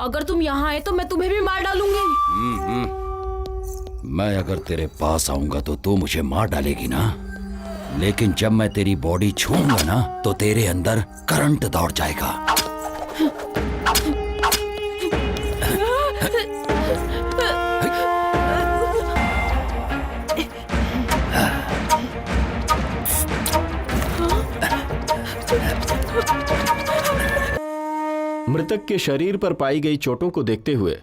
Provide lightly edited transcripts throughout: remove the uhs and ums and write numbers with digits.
अगर तुम यहाँ आए तो मैं तुम्हें भी मार डालूंगी। मैं अगर तेरे पास आऊंगा तो तू मुझे मार डालेगी ना, लेकिन जब मैं तेरी बॉडी छूऊंगा ना तो तेरे अंदर करंट दौड़ जाएगा। मृतक के शरीर पर पाई गई चोटों को देखते हुए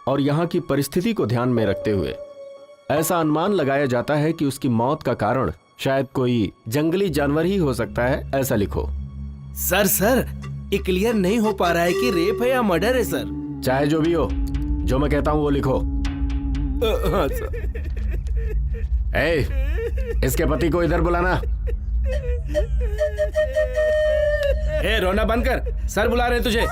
और यहाँ की परिस्थिति को ध्यान में रखते हुए ऐसा अनुमान लगाया जाता है कि उसकी मौत का कारण शायद कोई जंगली जानवर ही हो सकता है, ऐसा लिखो। सर ये क्लियर नहीं हो पा रहा है कि रेप है या मर्डर है सर। चाहे जो भी हो, जो मैं कहता हूं वो लिखो। हाँ सर। इसके पति को इधर बुलाना। रोना बंद कर, सर बुला रहे हैं तुझे।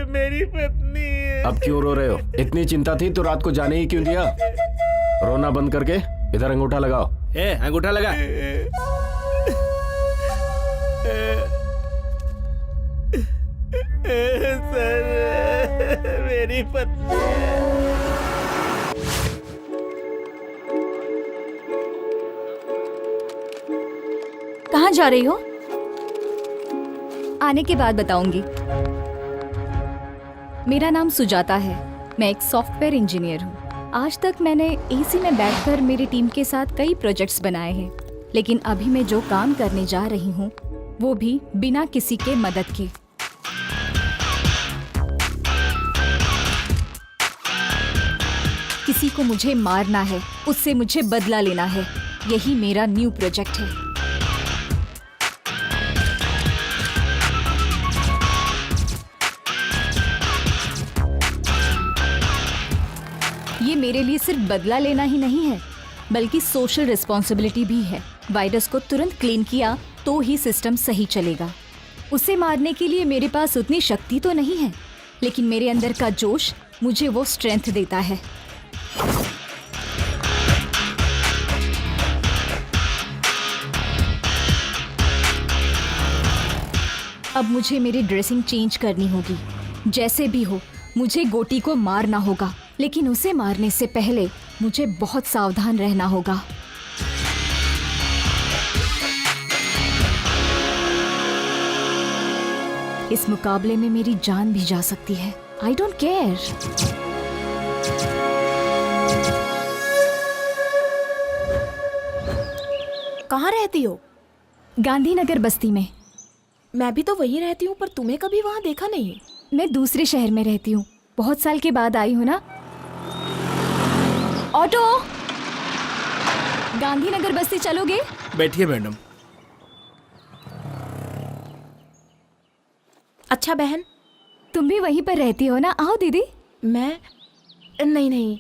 मेरी पत्नी है। अब क्यों रो रहे हो? इतनी चिंता थी तो रात को जाने ही क्यों दिया? रोना बंद करके इधर अंगूठा लगाओ। अंगूठा लगा। सर मेरी पत्नी है। कहाँ जा रही हो? आने के बाद बताऊंगी। मेरा नाम सुजाता है, मैं एक सॉफ्टवेयर इंजीनियर हूँ। आज तक मैंने एसी में बैठकर मेरी टीम के साथ कई प्रोजेक्ट्स बनाए हैं, लेकिन अभी मैं जो काम करने जा रही हूँ वो भी बिना किसी के मदद के। किसी को मुझे मारना है, उससे मुझे बदला लेना है। यही मेरा न्यू प्रोजेक्ट है। ये मेरे लिए सिर्फ बदला लेना ही नहीं है, बल्कि सोशल रिस्पॉन्सिबिलिटी भी है। वायरस को तुरंत क्लीन किया तो ही सिस्टम सही चलेगा। उसे मारने के लिए मेरे पास उतनी शक्ति तो नहीं है, लेकिन मेरे अंदर का जोश मुझे वो स्ट्रेंथ देता है। अब मुझे मेरी ड्रेसिंग चेंज करनी होगी। जैसे भी हो, मुझे गोटी को मारना होगा, लेकिन उसे मारने से पहले मुझे बहुत सावधान रहना होगा। इस मुकाबले में मेरी जान भी जा सकती है। I don't care. कहाँ रहती हो? गांधीनगर बस्ती में। मैं भी तो वहीं रहती हूँ, पर तुम्हें कभी वहाँ देखा नहीं। मैं दूसरे शहर में रहती हूँ, बहुत साल के बाद आई हूँ ना। ऑटो, गांधीनगर बस्ती चलोगे? बैठिए मैडम। अच्छा बहन, तुम भी वहीं पर रहती हो ना? आओ दीदी। मैं नहीं,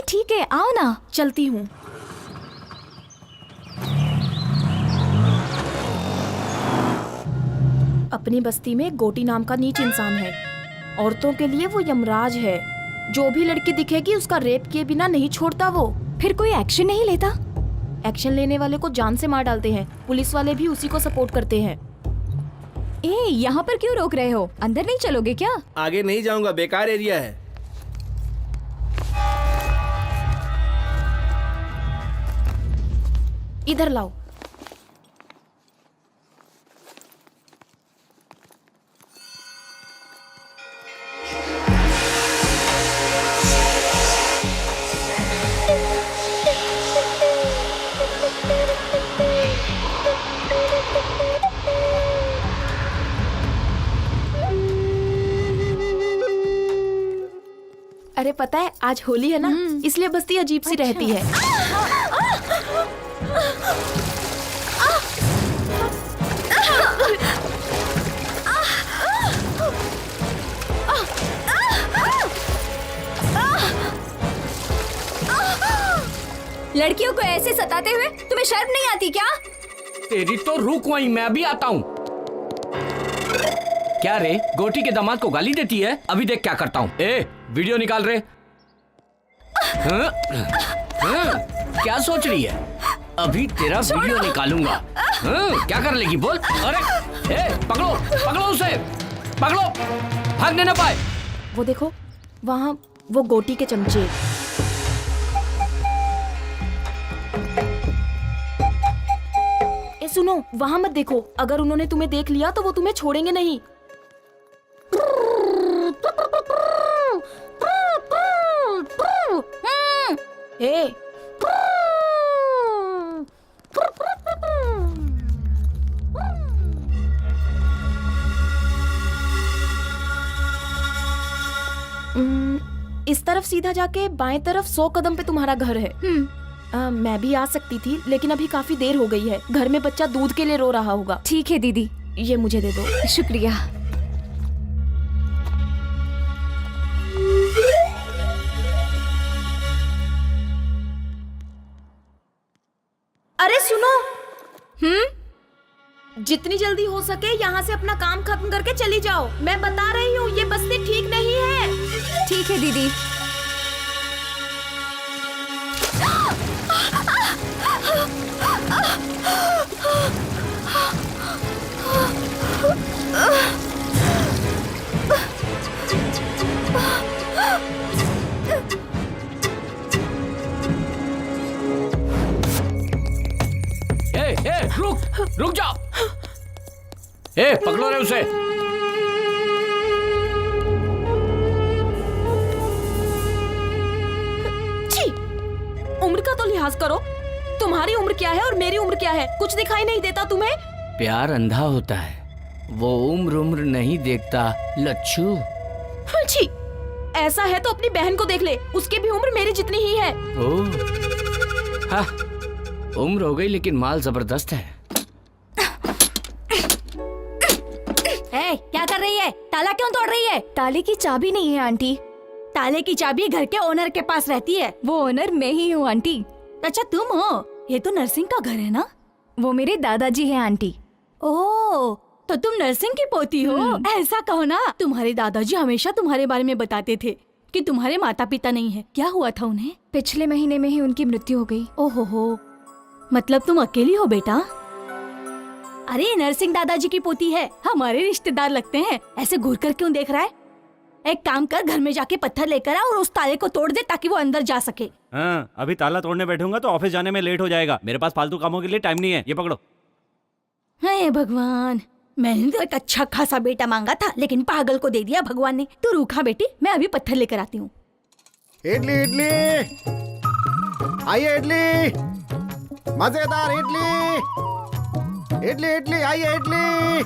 ठीक है, आओ ना। चलती हूँ। अपनी बस्ती में गोटी नाम का नीच इंसान है। औरतों के लिए वो यमराज है। जो भी लड़की दिखेगी उसका रेप किए बिना नहीं छोड़ता वो। फिर कोई एक्शन नहीं लेता? एक्शन लेने वाले को जान से मार डालते हैं। पुलिस वाले भी उसी को सपोर्ट करते हैं। यहाँ पर क्यों रोक रहे हो? अंदर नहीं चलोगे क्या? आगे नहीं जाऊंगा, बेकार एरिया है। इधर लाओ। अरे पता है आज होली है ना, इसलिए बस्ती अजीब सी रहती है। लड़कियों को ऐसे सताते हुए तुम्हें शर्म नहीं आती क्या? तेरी तो रुक वहीं, मैं भी आता हूँ। क्या रे, गोटी के दामाद को गाली देती है? अभी देख क्या करता हूँ। ए, वीडियो निकाल रे। हाँ? हाँ? क्या सोच रही है? अभी तेरा वीडियो निकालूंगा। हाँ? क्या कर लेगी बोल? अरे, ए, पकड़ो, पकड़ो उसे, पकड़ो, भागने ना पाए। वो देखो, वहाँ वो गोटी के चमचे। ए सुनो, वहाँ मत देखो। अगर उन्होंने तुम्हें देख लिया तो वो तुम्हें छोड़ेंगे नहीं। ए, इस तरफ सीधा जाके बाएं तरफ 100 कदम पे तुम्हारा घर है। मैं भी आ सकती थी, लेकिन अभी काफी देर हो गई है। घर में बच्चा दूध के लिए रो रहा होगा। ठीक है दीदी। ये मुझे दे दो। शुक्रिया। अरे सुनो, जितनी जल्दी हो सके यहाँ से अपना काम खत्म करके चली जाओ। मैं बता रही हूँ, ये बस्ती ठीक नहीं है। ठीक है दीदी। रुक जाओ। ए, पकड़ो रे उसे। छी, उम्र का तो लिहाज करो। तुम्हारी उम्र क्या है और मेरी उम्र क्या है? कुछ दिखाई नहीं देता तुम्हें? प्यार अंधा होता है, वो उम्र नहीं देखता लच्छू। छी, ऐसा है तो अपनी बहन को देख ले, उसकी भी उम्र मेरी जितनी ही है। ओह, हाँ, उम्र हो गई लेकिन माल जबरदस्त है। क्या कर रही है? ताला क्यों तोड़ रही है? ताले की चाबी नहीं है आंटी। ताले की चाबी घर के ओनर के पास रहती है। वो ओनर मैं ही हूँ आंटी। अच्छा तुम हो? ये तो नरसिंह का घर है ना? वो मेरे दादाजी हैं आंटी। ओह, तो तुम नरसिंह की पोती हो? ऐसा कहो ना। तुम्हारे दादाजी हमेशा तुम्हारे बारे में बताते थे कि तुम्हारे माता पिता नहीं है। क्या हुआ था उन्हें? पिछले महीने में ही उनकी मृत्यु हो गई। ओहो, मतलब तुम अकेली हो बेटा? अरे नरसिंह दादाजी की पोती है, हमारे रिश्तेदार लगते हैं। ऐसे घूर कर क्यों देख रहा है? एक काम कर, घर में जाके पत्थर लेकर आ और उस ताले को तोड़ दे ताकि वो अंदर जा सके। हाँ, अभी ताला तोड़ने बैठूंगा तो ऑफिस जाने में लेट हो जाएगा। मेरे पास फालतू कामों के लिए टाइम नहीं है। ये पकड़ो। हे भगवान, मैंने तो एक अच्छा खासा बेटा मांगा था, लेकिन पागल को दे दिया भगवान ने। तू रूखा बेटी, मैं अभी पत्थर लेकर आती हूँ। इडली इडली, आइए इडली, मजेदार इडली, इडली इडली, आइए इडली,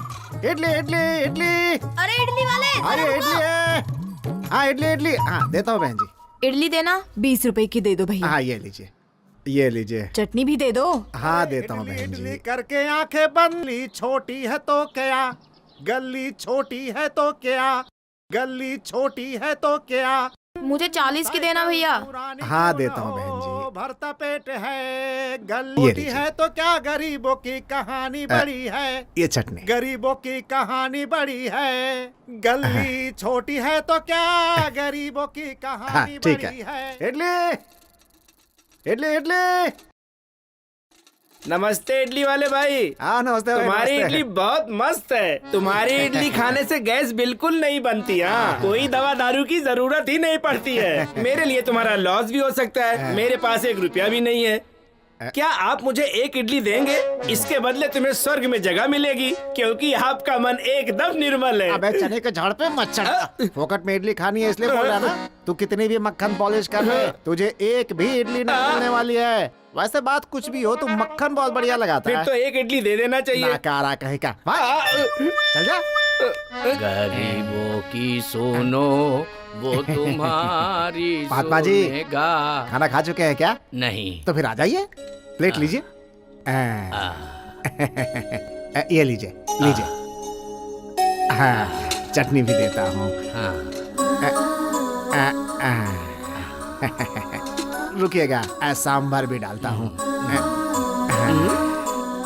इडली इडली इडली। अरे इडली वाले, आइए इडली है। हाँ इडली इडली, हाँ देता हूँ बहन जी। इडली देना। 20 रुपए की दे दो भैया। हाँ ये लीजिए, ये लीजिए। चटनी भी दे दो। हाँ देता हूँ बहन जी। करके आंखें बंद, छोटी है तो क्या, गली छोटी है तो क्या, गली छोटी है तो क्या। मुझे 40 की देना भैया। हाँ देता हूँ बहन जी। भरता पेट है, गली है तो क्या, गरीबों की कहानी बड़ी है। ये चटनी। गरीबों की कहानी बड़ी है, गली छोटी है तो क्या, गरीबों की कहानी बड़ी है। इडली इडली इडली। नमस्ते इडली वाले भाई। हाँ नमस्ते। तुम्हारी इडली बहुत मस्त है। तुम्हारी इडली खाने से गैस बिल्कुल नहीं बनती। हाँ, कोई दवा दारू की जरूरत ही नहीं पड़ती है। मेरे लिए तुम्हारा लॉस भी हो सकता है। मेरे पास 1 रुपया भी नहीं है। क्या आप मुझे 1 इडली देंगे? इसके बदले तुम्हें स्वर्ग में जगह मिलेगी, क्योंकि आपका मन एकदम निर्मल है। अबे चने के झाड़ पे मत चढ़। फोकट में इडली खानी है इसलिए बोल रहा ना। तू कितनी भी मक्खन पॉलिश कर ले, तुझे एक भी इडली नहीं मिलने वाली है। वैसे बात कुछ भी हो, तू मक्खन बहुत बढ़िया लगाता फिर है। तो 1 इडली दे देना चाहिए। नाकारा कहीं का। चल जा। गरीबों की सुनो, वो तुम्हारी महात्मा जी, सुनेगा। खाना खा चुके हैं क्या? नहीं। तो फिर आ जाइए, प्लेट लीजिए। ये लीजिए लीजिए। हाँ, चटनी भी देता हूँ। रुकिएगा, सांभर भी डालता हूँ।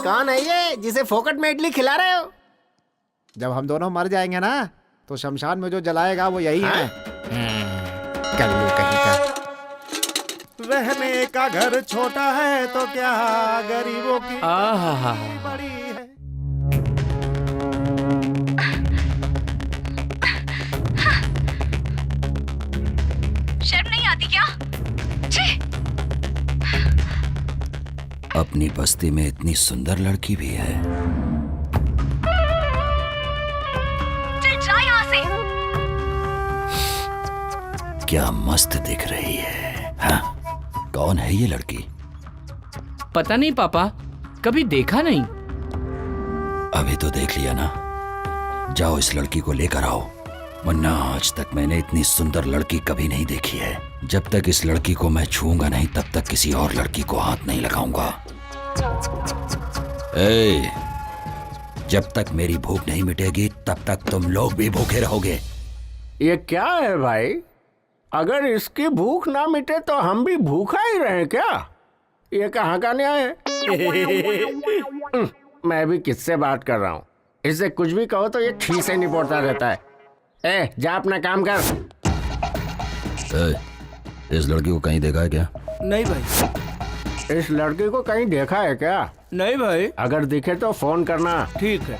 कौन है ये जिसे फोकट में इडली खिला रहे हो? जब हम दोनों मर जाएंगे ना तो शमशान में जो जलाएगा वो यही है। कल्लू कहीं का। रहने का घर छोटा है तो क्या गरीबों की बड़ी है। शर्म नहीं आती क्या? अपनी बस्ती में इतनी सुंदर लड़की भी है। चल जा यहाँ से। क्या मस्त दिख रही है। हाँ? कौन है ये लड़की? पता नहीं पापा, कभी देखा नहीं। अभी तो देख लिया ना। जाओ इस लड़की को लेकर आओ, वरना आज तक मैंने इतनी सुंदर लड़की कभी नहीं देखी है। जब तक इस लड़की को मैं छूऊंगा नहीं तब तक किसी और लड़की को हाथ नहीं लगाऊंगा। ए, जब तक मेरी भूख नहीं मिटेगी तब तक तुम लोग भी भूखे रहोगे। ये क्या है भाई? अगर इसकी भूख ना मिटे तो हम भी भूखा ही रहे क्या? ये कहाँ का न्याय है? मैं भी किससे बात कर रहा हूँ? इससे कुछ भी कहो तो ये ठीक से निपटता रहता है। ए, जा अपना काम कर। इस लड़की को कहीं देखा है क्या? नहीं भाई। इस लड़की को कहीं देखा है क्या? नहीं भाई। अगर दिखे तो फोन करना। ठीक है।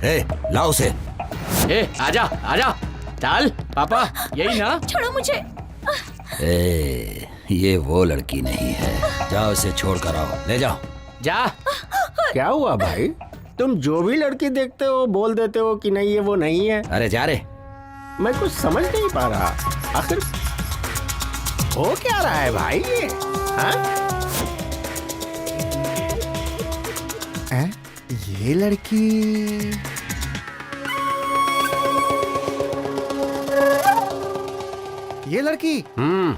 ए, लाओ उसे। ए, आजा आजा। चल पापा, यही ना? छोड़ो मुझे। ए, ये वो लड़की नहीं है। जाओ इसे छोड़ कर आओ, ले जाओ। जा। क्या हुआ भाई? तुम जो भी लड़की देखते हो बोल देते हो कि नहीं ये वो नहीं है। अरे जा रे। मैं कुछ समझ नहीं पा रहा, आखिर हो क्या रहा है भाई ये? हाँ? ये लड़की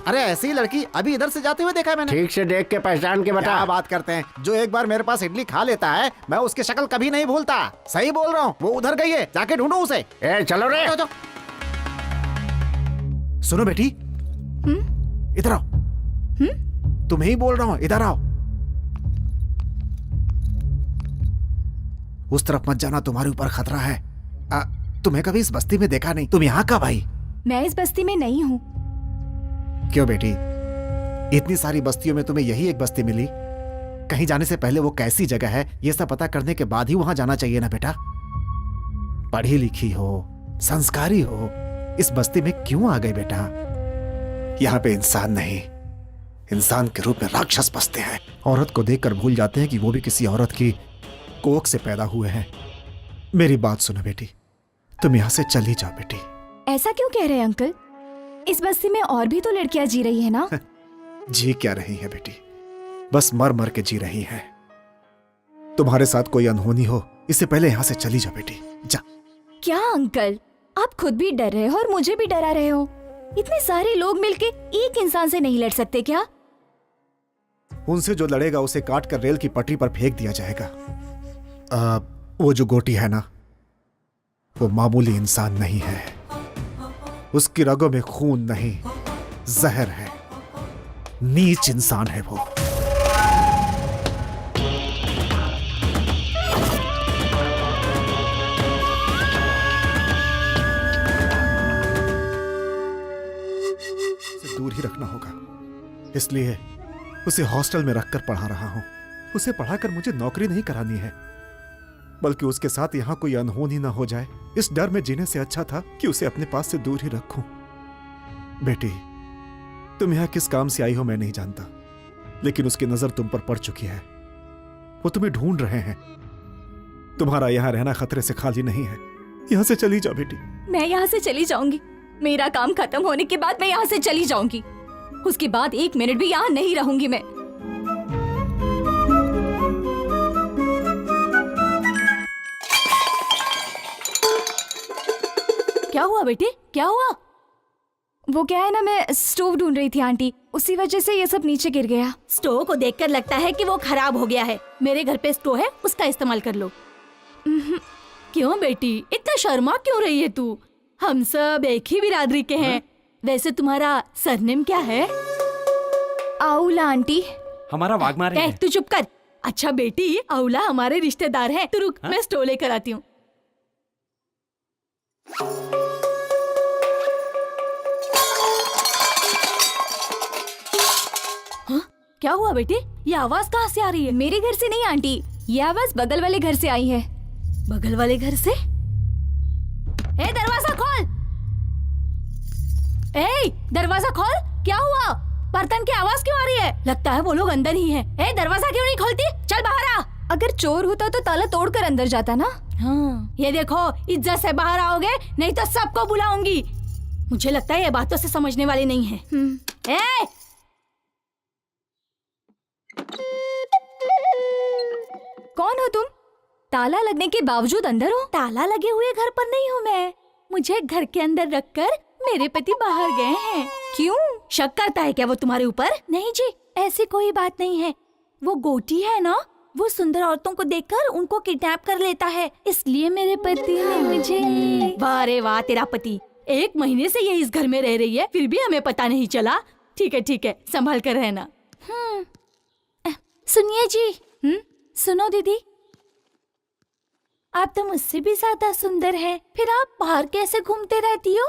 अरे ऐसी लड़की अभी इधर से जाते हुए देखा है मैंने। ठीक से देख के पहचान के बता। क्या बात करते हैं? जो एक बार मेरे पास इडली खा लेता है मैं उसकी शक्ल कभी नहीं भूलता। सही बोल रहा हूँ, वो उधर गई है, जाके ढूंढो उसे। ए, चलो रे। जाओ। सुनो बेटी, इधर आओ। तुम्हें ही बोल रहा हूँ, इधर आओ। उस तरफ मत जाना, तुम्हारे ऊपर खतरा है। तुम्हें कभी इस बस्ती में देखा नहीं। तुम यहाँ कब आई? मैं इस बस्ती में नहीं हूँ। क्यों बेटी, इतनी सारी बस्तियों में तुम्हें यही एक बस्ती मिली? कहीं जाने से पहले वो कैसी जगह है ये सब पता करने के बाद ही वहां जाना चाहिए ना बेटा। पढ़ी लिखी हो, संस्कारी हो, इस बस्ती में क्यों आ गए बेटा? यहाँ पे इंसान नहीं, इंसान के रूप में राक्षस बसते हैं। औरत को देखकर भूल जाते हैं कि वो भी किसी औरत की कोख से पैदा हुए हैं। मेरी बात सुनो बेटी, तुम यहाँ से चली जाओ बेटी। ऐसा क्यों कह रहे हैं अंकल? इस बस्ती में और भी तो लड़कियां जी रही है ना? जी क्या रही है बेटी, बस मर मर के जी रही है। तुम्हारे साथ कोई अनहोनी हो इससे पहले यहाँ से चली जाओ बेटी, जा। क्या अंकल, आप खुद भी डर रहे हो और मुझे भी डरा रहे हो। इतने सारे लोग मिलके एक इंसान से नहीं लड़ सकते क्या? उनसे जो लड़ेगा उसे काट कर रेल की पटरी पर फेंक दिया जाएगा। वो जो गोटी है ना, वो मामूली इंसान नहीं है। उसकी रगों में खून नहीं, जहर है। नीच इंसान है वो। उसे दूर ही रखना होगा, इसलिए उसे हॉस्टल में रखकर पढ़ा रहा हूं। उसे पढ़ाकर मुझे नौकरी नहीं करानी है, बल्कि उसके साथ यहां कोई अनहोनी ना हो जाए, इस डर में जीने से अच्छा था कि उसे अपने पास से दूर ही रखूं। बेटी, तुम यहां किस काम से आई हो मैं नहीं जानता, लेकिन उसकी नजर तुम पर पड़ चुकी है। वो तुम्हें ढूंढ रहे हैं। तुम्हारा यहां रहना खतरे से खाली नहीं है। यहां से चली जाओ बेटी। मैं यहाँ से चली जाऊंगी। मेरा काम खत्म होने के बाद मैं यहाँ से चली जाऊंगी। उसके बाद 1 मिनट भी यहाँ नहीं रहूंगी मैं। क्या हुआ बेटे, क्या हुआ? वो क्या है ना, मैं स्टोव ढूंढ रही थी आंटी, उसी वजह से ये सब नीचे गिर गया। स्टोव को देखकर लगता है कि वो खराब हो गया है। मेरे घर पे स्टोव है, उसका इस्तेमाल कर लो। क्यों बेटी, इतना शर्मा क्यों रही है तू? हम सब एक ही बिरादरी के हैं। वैसे तुम्हारा सरनेम क्या है? आउला आंटी। हमारा वाघ मारे ए, तू चुप कर। अच्छा बेटी, आउला हमारे रिश्तेदार है। तू रुक, मैं स्टोव लेकर आती हूँ। हाँ? क्या हुआ बेटी? ये आवाज कहाँ से आ रही है? मेरे घर से नहीं आंटी, ये आवाज बगल वाले घर से आई है। बगल वाले घर से? ए, दरवाजा खोल। ए, दरवाजा खोल। क्या हुआ? बर्तन की आवाज क्यों आ रही है? लगता है वो लोग अंदर ही हैं। ए, दरवाजा क्यों नहीं खोलती? चल बाहर आ। अगर चोर होता तो ताला तोड़कर अंदर जाता ना। हाँ, ये देखो, इज्जत से बाहर आओगे नहीं तो सबको बुलाऊंगी। मुझे लगता है ये बातों से समझने वाली नहीं है। ए! कौन हो तुम? ताला लगने के बावजूद अंदर हो? ताला लगे हुए घर पर नहीं हूँ मैं। मुझे घर के अंदर रखकर मेरे पति बाहर गए हैं। क्यों? शक करता है क्या वो तुम्हारे ऊपर? नहीं जी, ऐसी कोई बात नहीं है। वो गोटी है ना, वो सुंदर औरतों को देखकर उनको किडनैप कर लेता है, इसलिए मेरे पति ने मुझे। वाह रे वाह, तेरा पति 1 महीने से ये इस घर में रह रही है, फिर भी हमें पता नहीं चला। ठीक है, संभाल कर रहना। सुनिए जी। सुनो दीदी, आप तो मुझसे भी ज्यादा सुंदर हैं, फिर आप बाहर कैसे घूमते रहती हो?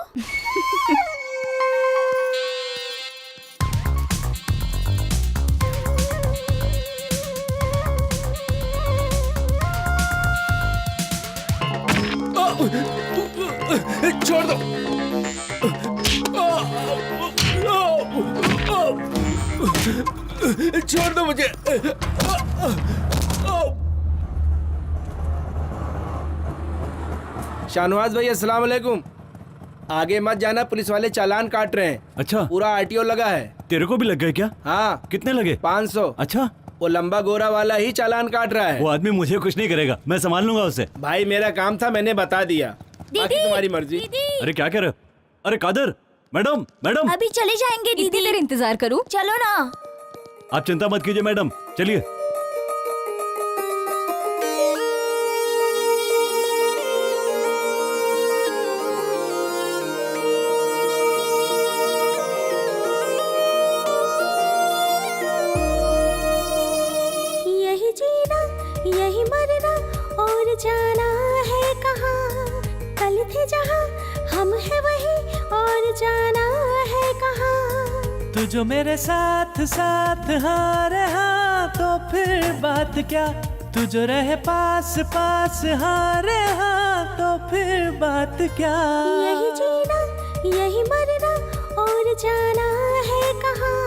छोड़ दो। छोड़ दो मुझे। शाहनवाज भाई, अस्सलाम वालेकुम। आगे मत जाना, पुलिस वाले चालान काट रहे हैं। अच्छा, पूरा आरटीओ लगा है। तेरे को भी लग गए क्या? हाँ। कितने लगे? 500। अच्छा, वो लंबा गोरा वाला ही चालान काट रहा है। वो आदमी मुझे कुछ नहीं करेगा, मैं संभाल लूंगा उसे। भाई मेरा काम था, मैंने बता दिया। बाकी तुम्हारी मर्जी। अरे क्या कह रहे हो? अरे कादर, मैडम मैडम, अभी चले जाएंगे इतनी दीदी। देर इंतजार करूं? चलो ना। आप चिंता मत कीजिए मैडम, चलिए। यही जीना, यही मरना और जाना है कहाँ। कल थे जहाँ, हम है वही और जाना है कहाँ। तू जो मेरे साथ साथ हाँ रहा तो फिर बात क्या। तू जो रहे पास पास हाँ रहा तो फिर बात क्या। यही जीना, यही मरना और जाना है कहाँ।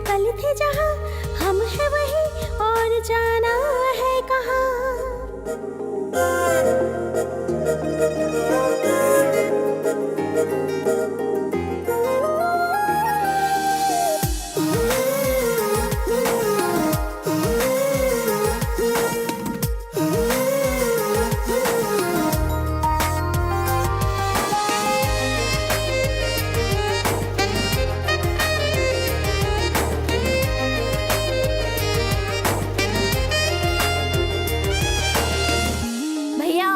कल थे जहाँ, हम है वही और जाना है कहाँ। भैया,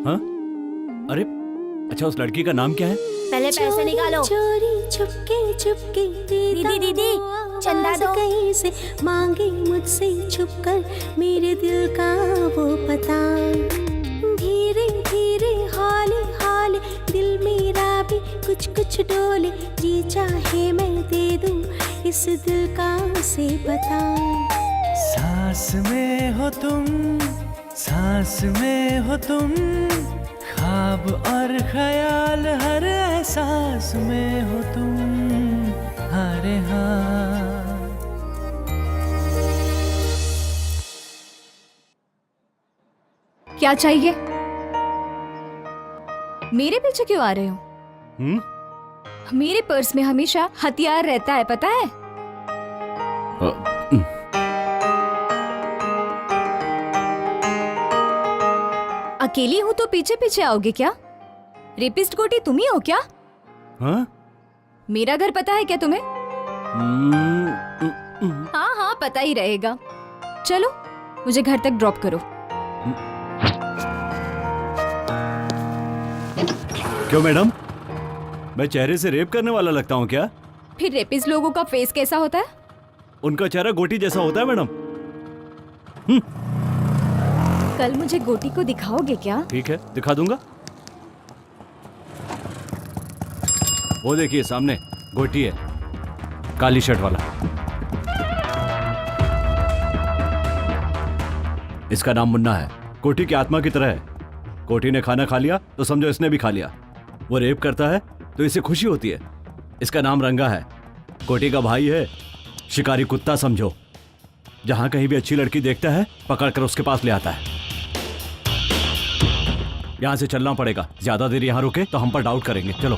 हाँ? अरे अच्छा, उस लड़की का नाम क्या है? पहले पैसे निकालो। चोरी छुपके छुपके दीदी दीदी चंदा दो। कहीं से मांगे मुझसे छुपकर मेरे दिल का वो पता। धीरे धीरे हौले हौले दिल मेरा भी कुछ कुछ डोले। जी चाहे मैं दे दूं इस दिल का उसे बता। सांस में हो तुम, सांस में हो तुम, ख्वाब और ख्याल हर एहसास में हो तुम। अरे हाँ, क्या चाहिए? मेरे पीछे क्यों आ रहे हो? मेरे पर्स में हमेशा हथियार रहता है, पता है? अकेली हूँ तो पीछे पीछे आओगे क्या? रेपिस्ट गोटी तुम ही हो क्या? हाँ? मेरा घर पता है क्या तुम्हें? हाँ हाँ, पता ही रहेगा। चलो मुझे घर तक ड्रॉप करो। क्यों मैडम, मैं चेहरे से रेप करने वाला लगता हूँ क्या? फिर रेपिस्ट लोगों का फेस कैसा होता है? उनका चेहरा गोटी जैसा होता है मैडम। कल मुझे गोटी को दिखाओगे क्या? ठीक है, दिखा दूंगा। वो देखिए सामने गोटी है, काली शर्ट वाला। इसका नाम मुन्ना है, कोटी की आत्मा की तरह है। कोटी ने खाना खा लिया तो समझो इसने भी खा लिया। वो रेप करता है तो इसे खुशी होती है। इसका नाम रंगा है, कोटी का भाई है, शिकारी कुत्ता समझो। जहां कहीं भी अच्छी लड़की देखता है पकड़कर उसके पास ले आता है। यहां से चलना पड़ेगा, ज्यादा देर यहां रुके तो हम पर डाउट करेंगे। चलो।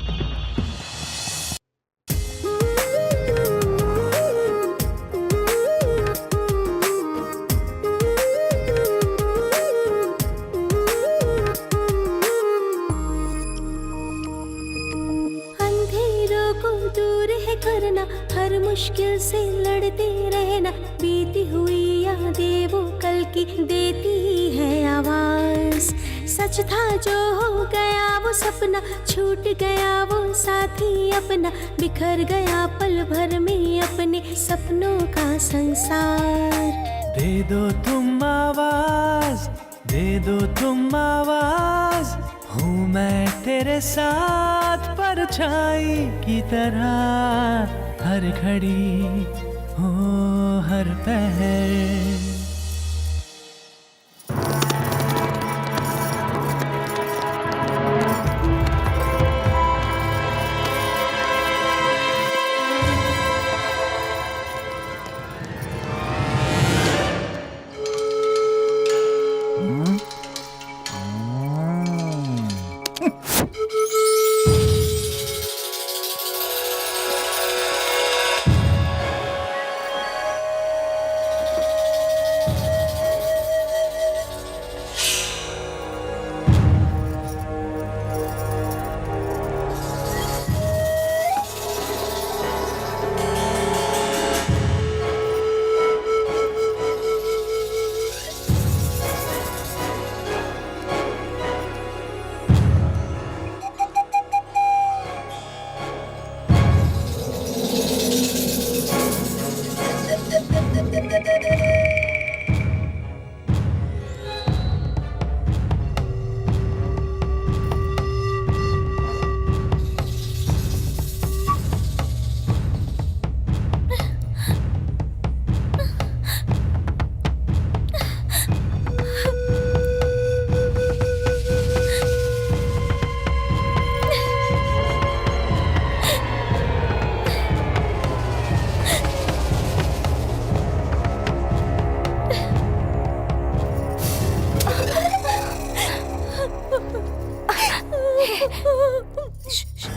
अंधेरों को दूर है करना, हर मुश्किल से लड़ते रहना, बीती हुई यादें वो कल की देती है आवाज। सच था जो हो गया वो सपना, छूट गया वो साथी अपना, बिखर गया पल भर में अपने सपनों का संसार। दे दो तुम आवाज, दे दो तुम आवाज, हूँ मैं तेरे साथ परछाई की तरह, हर घड़ी हो हर पहर।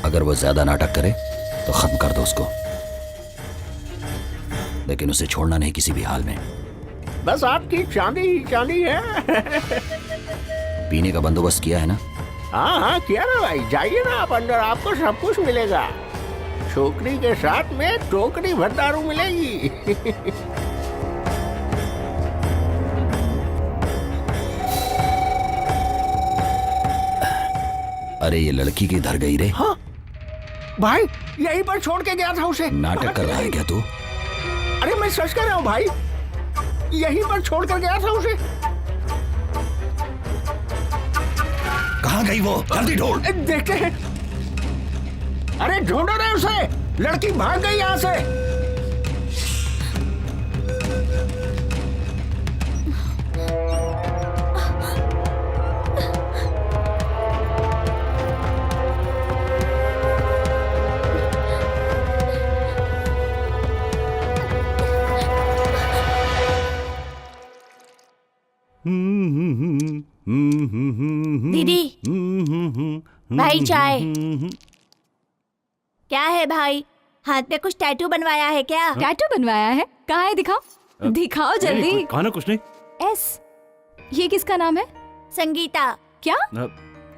अगर वो ज्यादा नाटक करे तो खत्म कर दो उसको, लेकिन उसे छोड़ना नहीं किसी भी हाल में। बस आपकी चांदी ही चांदी है। पीने का बंदोबस्त किया है ना? हाँ हाँ किया ना भाई, जाइए ना आप अंदर, आपको सब कुछ मिलेगा। छोकरी के साथ में टोकरी भर दारू मिलेगी। अरे ये लड़की किधर गई रे? हाँ भाई, यहीं पर छोड़ के गया था उसे। नाटक कर रहा है क्या तू? अरे मैं सच कह रहा हूँ भाई, यहीं पर छोड़ कर गया था उसे। कहाँ गई वो? जल्दी ढूंढ। देखते हैं। अरे ढूंढो रे उसे, लड़की भाग गई यहाँ से। दीदी, भाई चाय। क्या है भाई, हाथ पे कुछ टैटू बनवाया है क्या? टैटू बनवाया है? कहाँ है, दिखाओ दिखाओ जल्दी। कहा ना कुछ नहीं। एस, ये किसका नाम है? संगीता। क्या?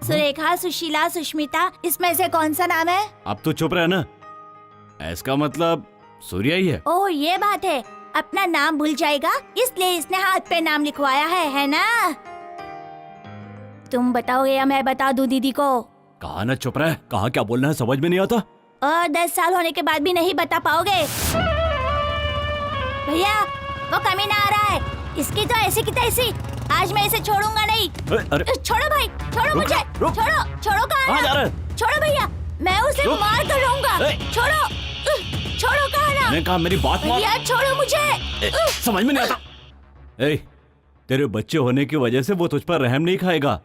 सुरेखा, सुशीला, सुष्मिता, इसमें से कौन सा नाम है? अब तो चुप रहे ना, एस का मतलब सूर्या ही है। ओह ये बात है, अपना नाम भूल जाएगा इसलिए इसने हाथ पे नाम लिखवाया है ना? तुम बताओगे या मैं बता दूं दीदी को? कहा ना चुप रहे, कहा क्या बोलना है समझ में नहीं आता। और 10 साल होने के बाद भी नहीं बता पाओगे? भैया वो कमीना आ रहा है, इसकी तो ऐसी की तैसी। आज मैं इसे छोड़ूंगा नहीं। अरे छोड़ो भाई, छोड़ो मुझे, रुक। छोड़ो, छोड़ो कहाँ जा रहे कहाँ? हैं? छोड़ो भैया, मैं उसे रुक। मार कर रहूंगा। छोड़ो, छोड़ो कहाँ? मैंने कहा मेरी बात मान। भैया छोड़ो मुझे। समझ में नहीं आता। ए, तेरे बच्चे होने की वजह से वो तुझ पर रहम नहीं खाएगा।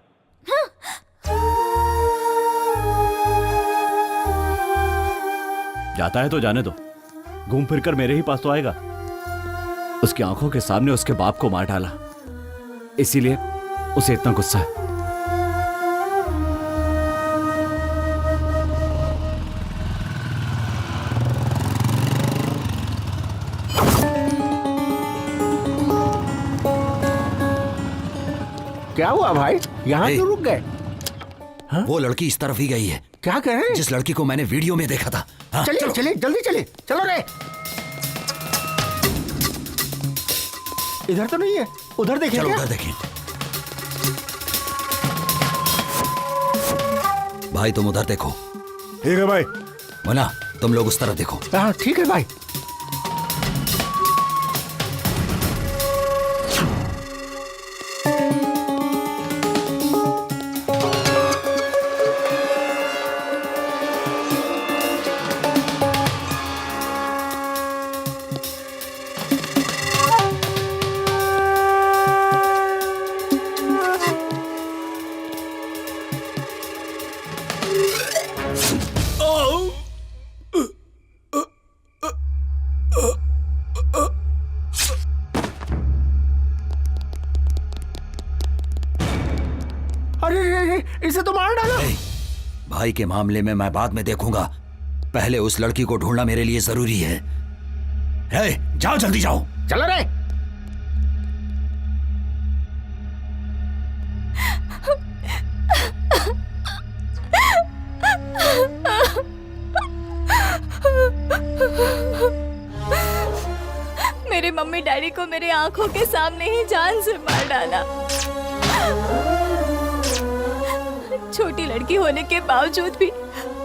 जाता है तो जाने दो, घूम फिर कर मेरे ही पास तो आएगा। उसकी आंखों के सामने उसके बाप को मार डाला, इसीलिए उसे इतना गुस्सा है। क्या हुआ भाई, यहाँ ए, क्यों रुक गए? वो लड़की इस तरफ ही गई है, क्या कह रहे हैं? जिस लड़की को मैंने वीडियो में देखा था। हाँ, चलिए चलो। चलिए जल्दी चलिए, चलो रे। इधर तो नहीं है, उधर देखिए। चलो क्या? उधर देखें। भाई तुम उधर देखो। ठीक है भाई। मुन्ना तुम लोग उस तरफ देखो। हाँ ठीक है भाई। अरे इसे तो मार डालो। ए, भाई के मामले में मैं बाद में देखूंगा, पहले उस लड़की को ढूंढना मेरे लिए जरूरी है। जाओ जल्दी जाओ। चलो रे। मेरे मम्मी डैडी को मेरे आंखों के सामने ही जान से मार डाला। छोटी लड़की होने के बावजूद भी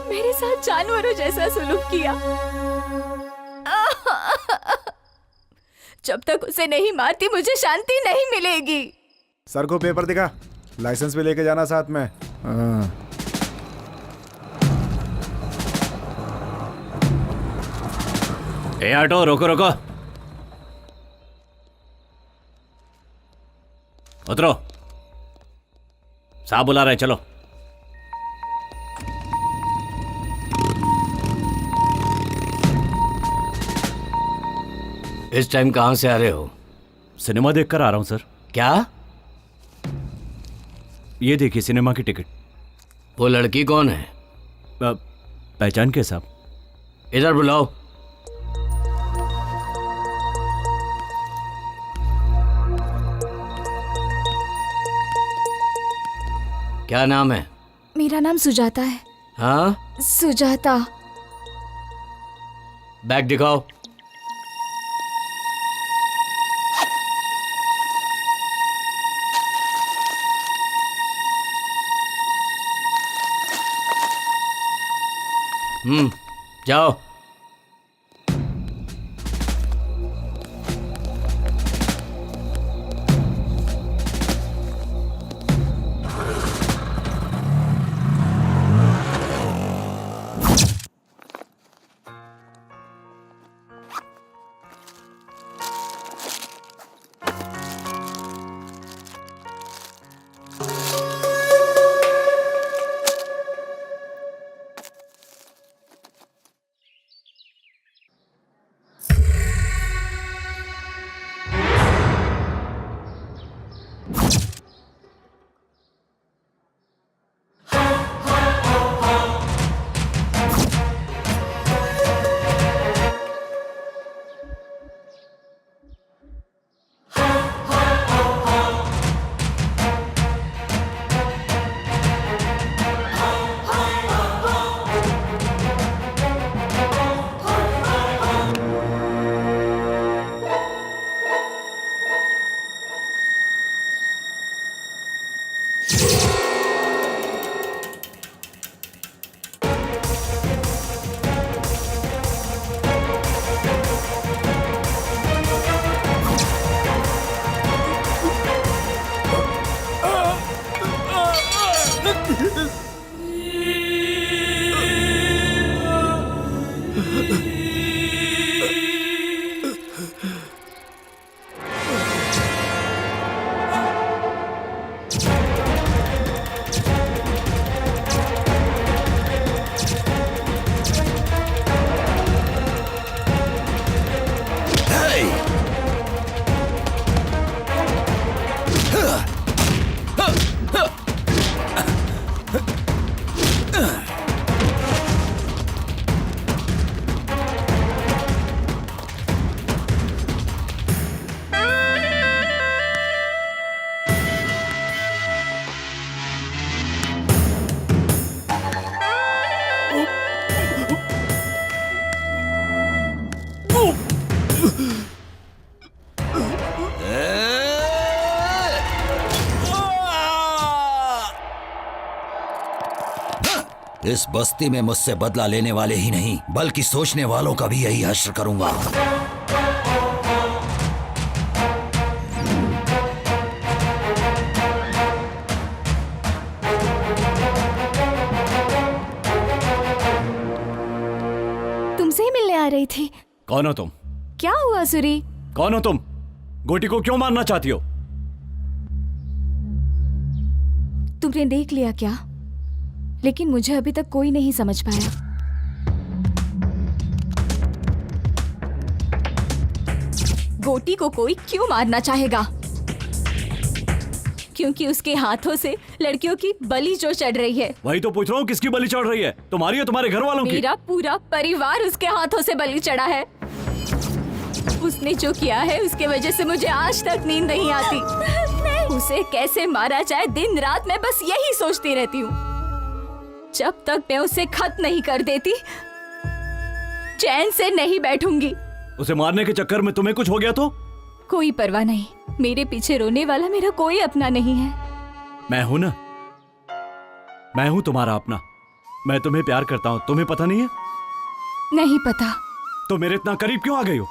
मेरे साथ जानवरों जैसा सुलूक किया। जब तक उसे नहीं मारती मुझे शांति नहीं मिलेगी। सर को पेपर दिखा, लाइसेंस भी लेके जाना साथ में। ए ऑटो, रोको रोको, उतरो। साहब बुला रहे, चलो। इस टाइम कहाँ से आ रहे हो? सिनेमा देखकर आ रहा हूं सर। क्या? ये देखिए सिनेमा की टिकट। वो लड़की कौन है? पहचान के साहब? इधर बुलाओ। क्या नाम है? मेरा नाम सुजाता है। हाँ, सुजाता। बैग दिखाओ। जाओ। इस बस्ती में मुझसे बदला लेने वाले ही नहीं बल्कि सोचने वालों का भी यही हश्र करूंगा। तुमसे ही मिलने आ रही थी। कौन हो तुम? क्या हुआ सूरी? कौन हो तुम? गोटी को क्यों मारना चाहती हो? तुमने देख लिया क्या? लेकिन मुझे अभी तक कोई नहीं समझ पाया। गोटी को कोई क्यों मारना चाहेगा? क्योंकि उसके हाथों से लड़कियों की बलि जो चढ़ रही है। वही तो पूछ रहा हूँ, किसकी बलि चढ़ रही है? तुम्हारी या तुम्हारे घर वालों की? मेरा पूरा परिवार उसके हाथों से बलि चढ़ा है। उसने जो किया है उसके वजह से मुझे आज तक नींद नहीं आती। उसे कैसे मारा जाए दिन रात मैं बस यही सोचती रहती हूँ। जब तक मैं उसे खत्म नहीं कर देती चैन से नहीं बैठूंगी। उसे मारने के चक्कर में तुम्हें कुछ हो गया तो? कोई परवाह नहीं, मेरे पीछे रोने वाला मेरा कोई अपना नहीं है। मैं हूं ना, मैं हूं तुम्हारा अपना। मैं तुम्हें प्यार करता हूं, तुम्हें पता नहीं है? नहीं पता। तो मेरे इतना करीब क्यों आ गई हो?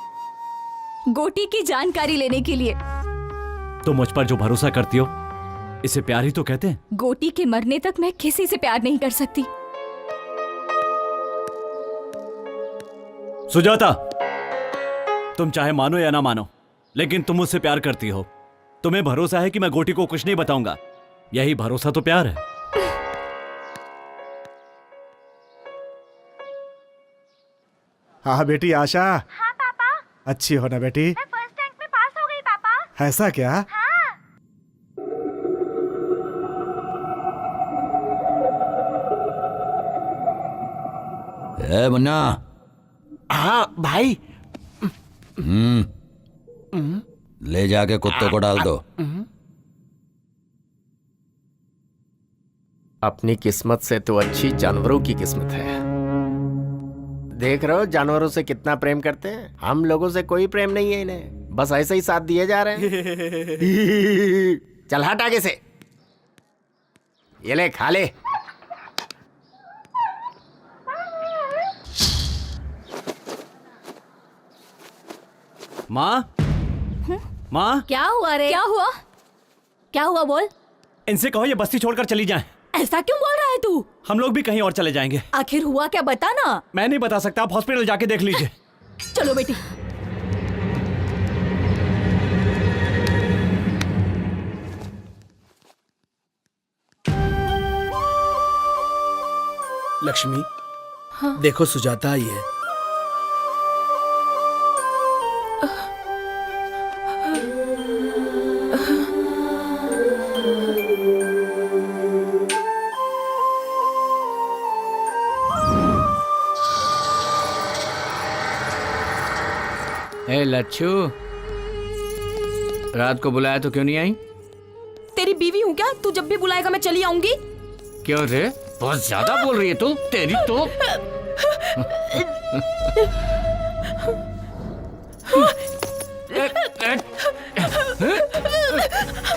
गोटी की जानकारी लेने के लिए। तुम मुझ पर जो भरोसा करती हो इसे प्यार ही तो कहते हैं। गोटी के मरने तक मैं किसी से प्यार नहीं कर सकती। सुजाता, तुम चाहे मानो या ना मानो, लेकिन तुम मुझसे प्यार करती हो। तुम्हें भरोसा है कि मैं गोटी को कुछ नहीं बताऊंगा। यही भरोसा तो प्यार है। हाँ बेटी आशा। हाँ पापा। अच्छी हो ना बेटी? मैं फर्स्ट रैंक में पास हो गई पापा। ऐसा क्या? हाँ। ए मुन्ना। हाँ भाई। ले जाके कुत्तों को डाल दो। अपनी किस्मत से तो अच्छी जानवरों की किस्मत है। देख रहे हो जानवरों से कितना प्रेम करते हैं। हम लोगों से कोई प्रेम नहीं है इन्हें, बस ऐसे ही साथ दिए जा रहे हैं। चल हट आगे से। ये ले खा ले। माँ, माँ, क्या हुआ रे? क्या हुआ? क्या हुआ बोल? इनसे कहो ये बस्ती छोड़कर चली जाएं। ऐसा क्यों बोल रहा है तू? हम लोग भी कहीं और चले जाएंगे। आखिर हुआ क्या बता ना। मैं नहीं बता सकता, आप हॉस्पिटल जाके देख लीजिए। चलो बेटी। लक्ष्मी, देखो सुजाता आई है। ए लच्छू, रात को बुलाया तो क्यों नहीं आई? तेरी बीवी हूँ क्या? तू जब भी बुलाएगा मैं चली आऊंगी। क्यों रे, बहुत ज्यादा बोल रही है तू। तेरी तो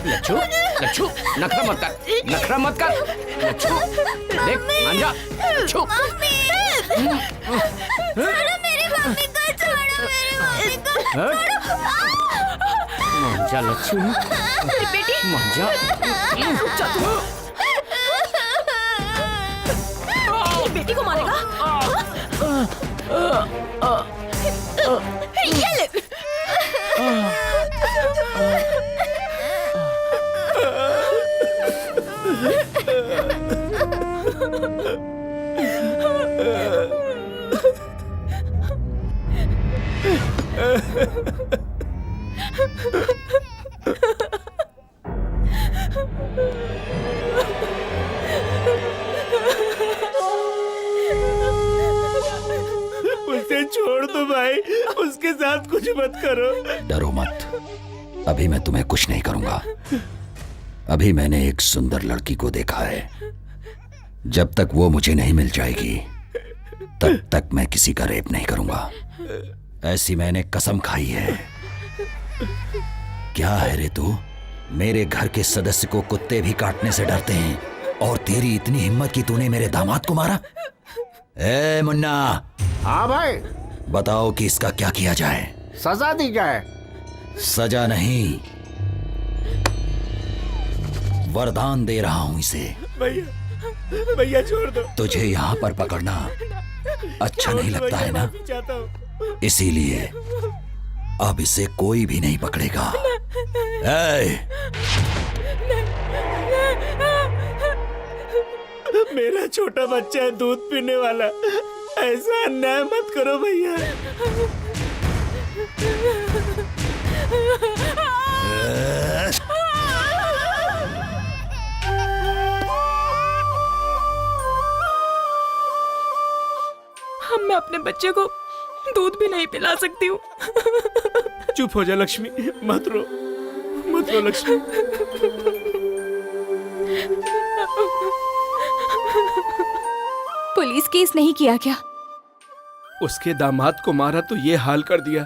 लच्छू, लच्छू, नखरा मत कर, नखरा मत कर। लच्छू, देख मान जा। लच्छू, मेरी मम्मी को छोड़ो, मेरी मम्मी को। मान जा लच्छू, मान जा। बेटी को मारेगा? ये ले। उसे छोड़ दो भाई, उसके साथ कुछ मत करो। डरो मत, अभी मैं तुम्हें कुछ नहीं करूंगा। अभी मैंने एक सुंदर लड़की को देखा है। जब तक वो मुझे नहीं मिल जाएगी तब तक मैं किसी का रेप नहीं करूंगा। ऐसी मैंने कसम खाई है। क्या है रे तू? मेरे घर के सदस्य को कुत्ते भी काटने से डरते हैं, और तेरी इतनी हिम्मत कि तूने मेरे दामाद को मारा? ए मुन्ना, हाँ भाई, बताओ कि इसका क्या किया जाए? सजा दी जाए। सजा नहीं, वरदान दे रहा हूं इसे। भैया भैया छोड़ दो। तुझे यहाँ पर पकड़ना अच्छा नहीं लगता है ना? चाहता हूँ। इसीलिए अब इसे कोई भी नहीं पकड़ेगा। ए! मेरा छोटा बच्चा है, दूध पीने वाला, ऐसा अन्याय मत करो भैया। हम मैं अपने बच्चे को दूध भी नहीं पिला सकती हूँ। चुप हो जा लक्ष्मी, मत रो लक्ष्मी। पुलिस केस नहीं किया क्या? उसके दामाद को मारा तो ये हाल कर दिया,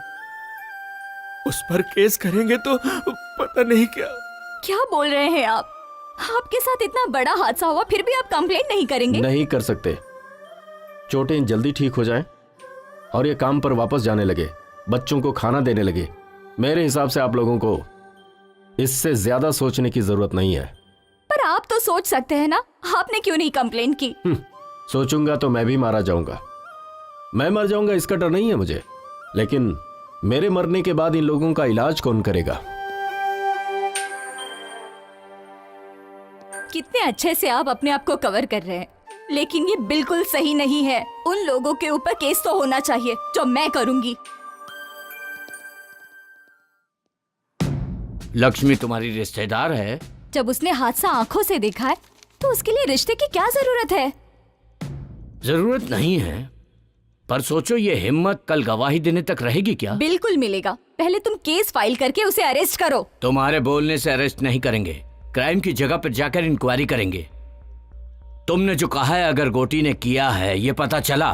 उस पर केस करेंगे तो पता नहीं क्या। क्या बोल रहे हैं आप? आपके साथ इतना बड़ा हादसा हुआ फिर भी आप कंप्लेंट नहीं करेंगे? नहीं कर सकते। चोटें जल्दी ठीक हो जाएं और ये काम पर वापस जाने लगे, बच्चों को खाना देने लगे। मेरे हिसाब से आप लोगों को इससे ज्यादा सोचने की जरूरत नहीं है। पर आप तो सोच सकते हैं ना, आपने क्यों नहीं कंप्लेंट की? सोचूंगा तो मैं भी मारा जाऊंगा। मैं मर जाऊंगा इसका डर नहीं है मुझे, लेकिन मेरे मरने के बाद इन लोगों का इलाज कौन करेगा? कितने अच्छे से आप अपने आप को कवर कर रहे हैं, लेकिन ये बिल्कुल सही नहीं है। उन लोगों के ऊपर केस तो होना चाहिए, जो मैं करूंगी। लक्ष्मी तुम्हारी रिश्तेदार है। जब उसने हादसा आंखों से देखा है तो उसके लिए रिश्ते की क्या जरूरत है? जरूरत नहीं है, पर सोचो ये हिम्मत कल गवाही देने तक रहेगी क्या? बिल्कुल मिलेगा। पहले तुम केस फाइल करके उसे अरेस्ट करो। तुम्हारे बोलने से अरेस्ट नहीं करेंगे, क्राइम की जगह पर जाकर इंक्वायरी करेंगे। तुमने जो कहा है अगर गोटी ने किया है ये पता चला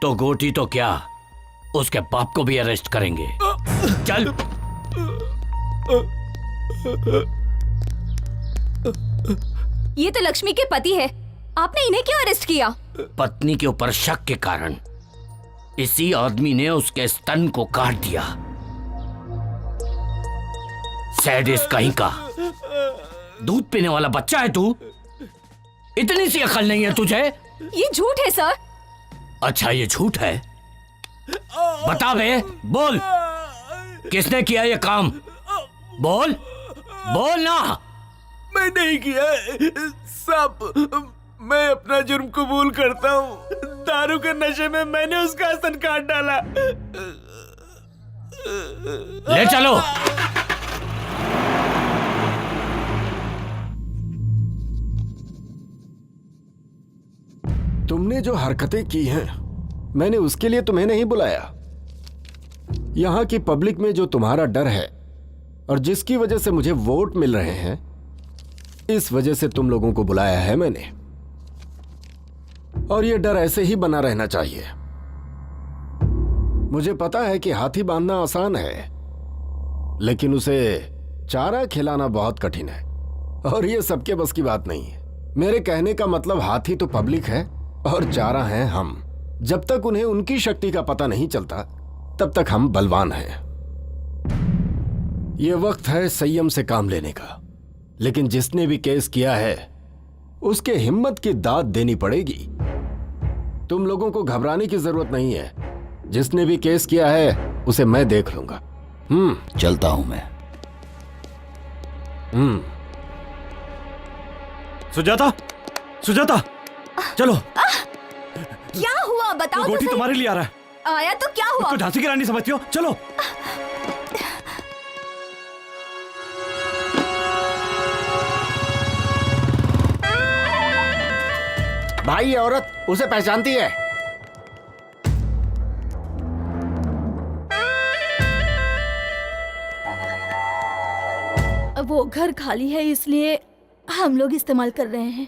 तो गोटी तो क्या, उसके बाप को भी अरेस्ट करेंगे। चल। ये तो लक्ष्मी के पति है, आपने इन्हें क्यों अरेस्ट किया? पत्नी के ऊपर शक के कारण इसी आदमी ने उसके स्तन को काट दिया। सैडिस्ट कहीं का। दूध पीने वाला बच्चा है तू, इतनी सी अकल नहीं है तुझे? ये झूठ है सर। अच्छा ये झूठ है, बता बे, बोल किसने किया ये काम? बोल बोल ना। मैं नहीं किया सब, मैं अपना जुर्म कबूल करता हूँ। दारू के नशे में मैंने उसका स्तन काट डाला। ले चलो। तुमने जो हरकतें की हैं, मैंने उसके लिए तुम्हें नहीं बुलाया। यहां की पब्लिक में जो तुम्हारा डर है और जिसकी वजह से मुझे वोट मिल रहे हैं, इस वजह से तुम लोगों को बुलाया है मैंने। और ये डर ऐसे ही बना रहना चाहिए। मुझे पता है कि हाथी बांधना आसान है, लेकिन उसे चारा खिलाना बहुत कठिन है, और ये सबके बस की बात नहीं है। मेरे कहने का मतलब हाथी तो पब्लिक है और चारा हैं हम। जब तक उन्हें उनकी शक्ति का पता नहीं चलता तब तक हम बलवान हैं। ये वक्त है संयम से काम लेने का, लेकिन जिसने भी केस किया है उसके हिम्मत की दाद देनी पड़ेगी। तुम लोगों को घबराने की जरूरत नहीं है। जिसने भी केस किया है उसे मैं देख लूंगा। चलता हूं मैं। सुजाता, सुजाता, चलो। क्या हुआ बताओ तो गोटी सही। तुम्हारे लिए आ रहा है। आया तो क्या हुआ? तो झांसी की रानी समझती हो? चलो। भाई ये औरत उसे पहचानती है। वो घर खाली है इसलिए हम लोग इस्तेमाल कर रहे हैं।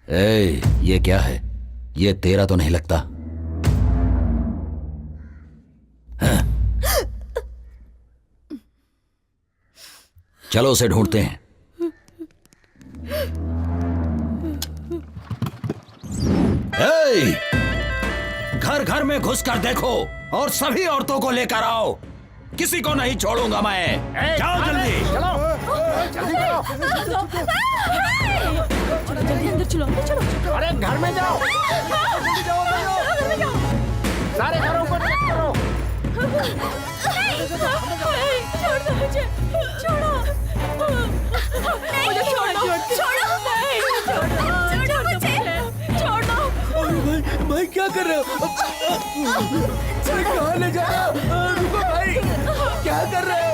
ए, ये क्या है? ये तेरा तो नहीं लगता। हाँ? चलो उसे ढूंढते हैं। घर घर में घुस कर देखो और सभी औरतों को लेकर आओ। किसी को नहीं छोड़ूंगा मैं। जाओ जल्दी। जल्दी अंदर चलो, अंदर चलो। अरे घर में जाओ, सारे घरों को चेक करो। छोड़ दो मुझे, छोड़ो मुझे, छोड़ो मुझे, छोड़ो। भाई क्या कर रहे हो? कहाँ ले जा रहे हो? रुको भाई, क्या कर रहे हो?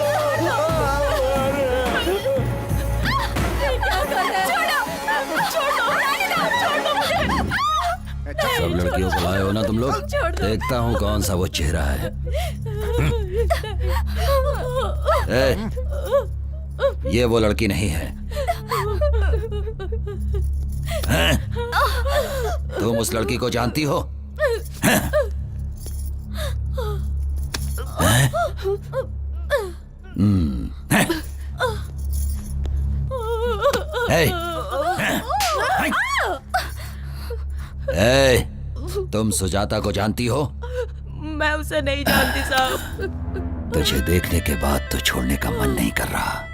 सब लड़कियों को लाए हो ना तुम लोग? देखता हूँ कौन सा वो चेहरा है। ये वो लड़की नहीं है। तुम उस लड़की को जानती हो? तुम सुजाता को जानती हो? मैं उसे नहीं जानती साहब। तुझे देखने के बाद तो छोड़ने का मन नहीं कर रहा,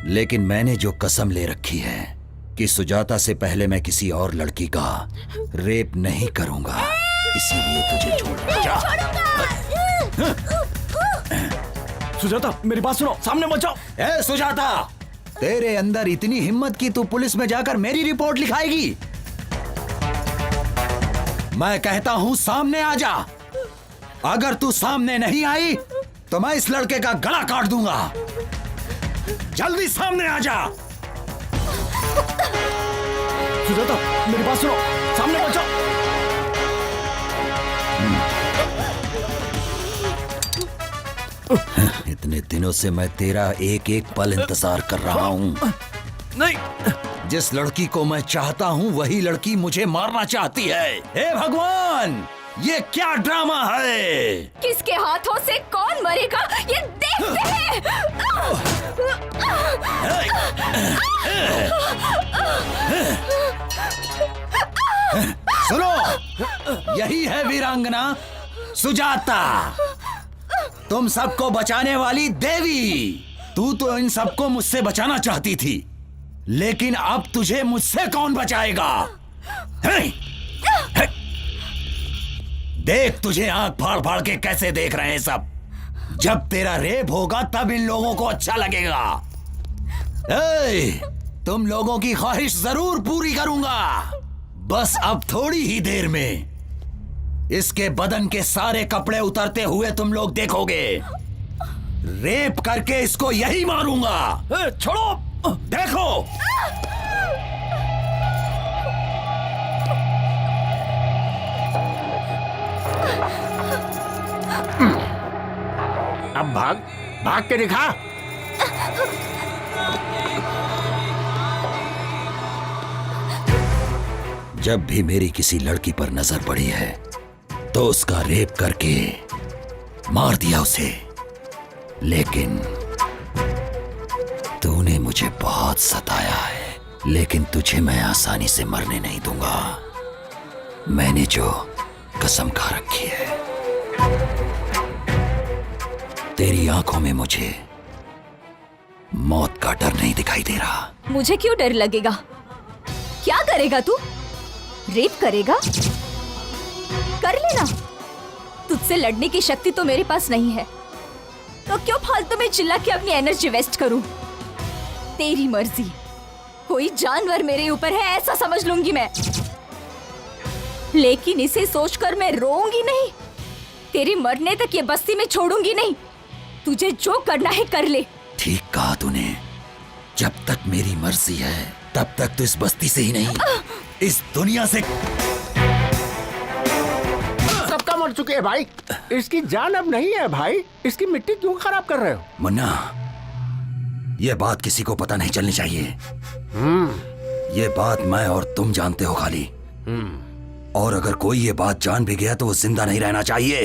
लेकिन मैंने जो कसम ले रखी है कि सुजाता से पहले मैं किसी और लड़की का रेप नहीं करूंगा, इसीलिए तुझे छोड़ जा। सुजाता मेरी बात सुनो, सामने मत जाओ। ए सुजाता, तेरे अंदर इतनी हिम्मत कि तू पुलिस में जाकर मेरी रिपोर्ट लिखाएगी? मैं कहता हूं सामने आ जा। अगर तू सामने नहीं आई तो मैं इस लड़के का गला काट दूंगा। जल्दी सामने आ जा। सुजाता मेरी बात सुनो, सामने मत जाओ। इतने दिनों से मैं तेरा एक एक पल इंतजार कर रहा हूं। नहीं, जिस लड़की को मैं चाहता हूं वही लड़की मुझे मारना चाहती है। हे भगवान, ये क्या ड्रामा है? किसके हाथों से कौन मरेगा ये देखते हैं। सुनो, यही है वीरांगना सुजाता, तुम सबको बचाने वाली देवी। तू तो इन सबको मुझसे बचाना चाहती थी, लेकिन अब तुझे मुझसे कौन बचाएगा? देख तुझे आंख फाड़ फाड़ के कैसे देख रहे हैं सब। जब तेरा रेप होगा तब इन लोगों को अच्छा लगेगा। तुम लोगों की ख्वाहिश जरूर पूरी करूंगा। बस अब थोड़ी ही देर में इसके बदन के सारे कपड़े उतरते हुए तुम लोग देखोगे। रेप करके इसको यही मारूंगा। छोड़ो। देखो। अब भाग, भाग के दिखा। जब भी मेरी किसी लड़की पर नजर पड़ी है तो उसका रेप करके मार दिया उसे, लेकिन तूने मुझे बहुत सताया है। लेकिन तुझे मैं आसानी से मरने नहीं दूंगा। मैंने जो कसम खा रखी है। तेरी आंखों में मुझे मौत का डर नहीं दिखाई दे रहा। मुझे क्यों डर लगेगा? क्या करेगा तू? रेप करेगा? कर लेना। तुझसे लड़ने की शक्ति तो मेरे पास नहीं है, तो क्यों फालतू में चिल्ला के अपनी एनर्जी वेस्ट करूं? तेरी मर्जी। कोई जानवर मेरे ऊपर है ऐसा समझ लूंगी मैं, लेकिन इसे सोचकर मैं रोऊंगी नहीं। तेरे मरने तक ये बस्ती में छोड़ूंगी नहीं। तुझे जो करना है कर ले। ठीक कहा तूने। जब तक मेरी मर्जी है तब तक तो इस बस्ती से ही नहीं, इस दुनिया से। सबका मर चुके हैं भाई। इसकी जान अब नहीं है भाई। इसकी मिट्टी क्यों खराब कर रहे हो? मुन्ना, ये बात किसी को पता नहीं चलनी चाहिए। ये बात मैं और तुम जानते हो खाली। और अगर कोई ये बात जान भी गया तो वो जिंदा नहीं रहना चाहिए।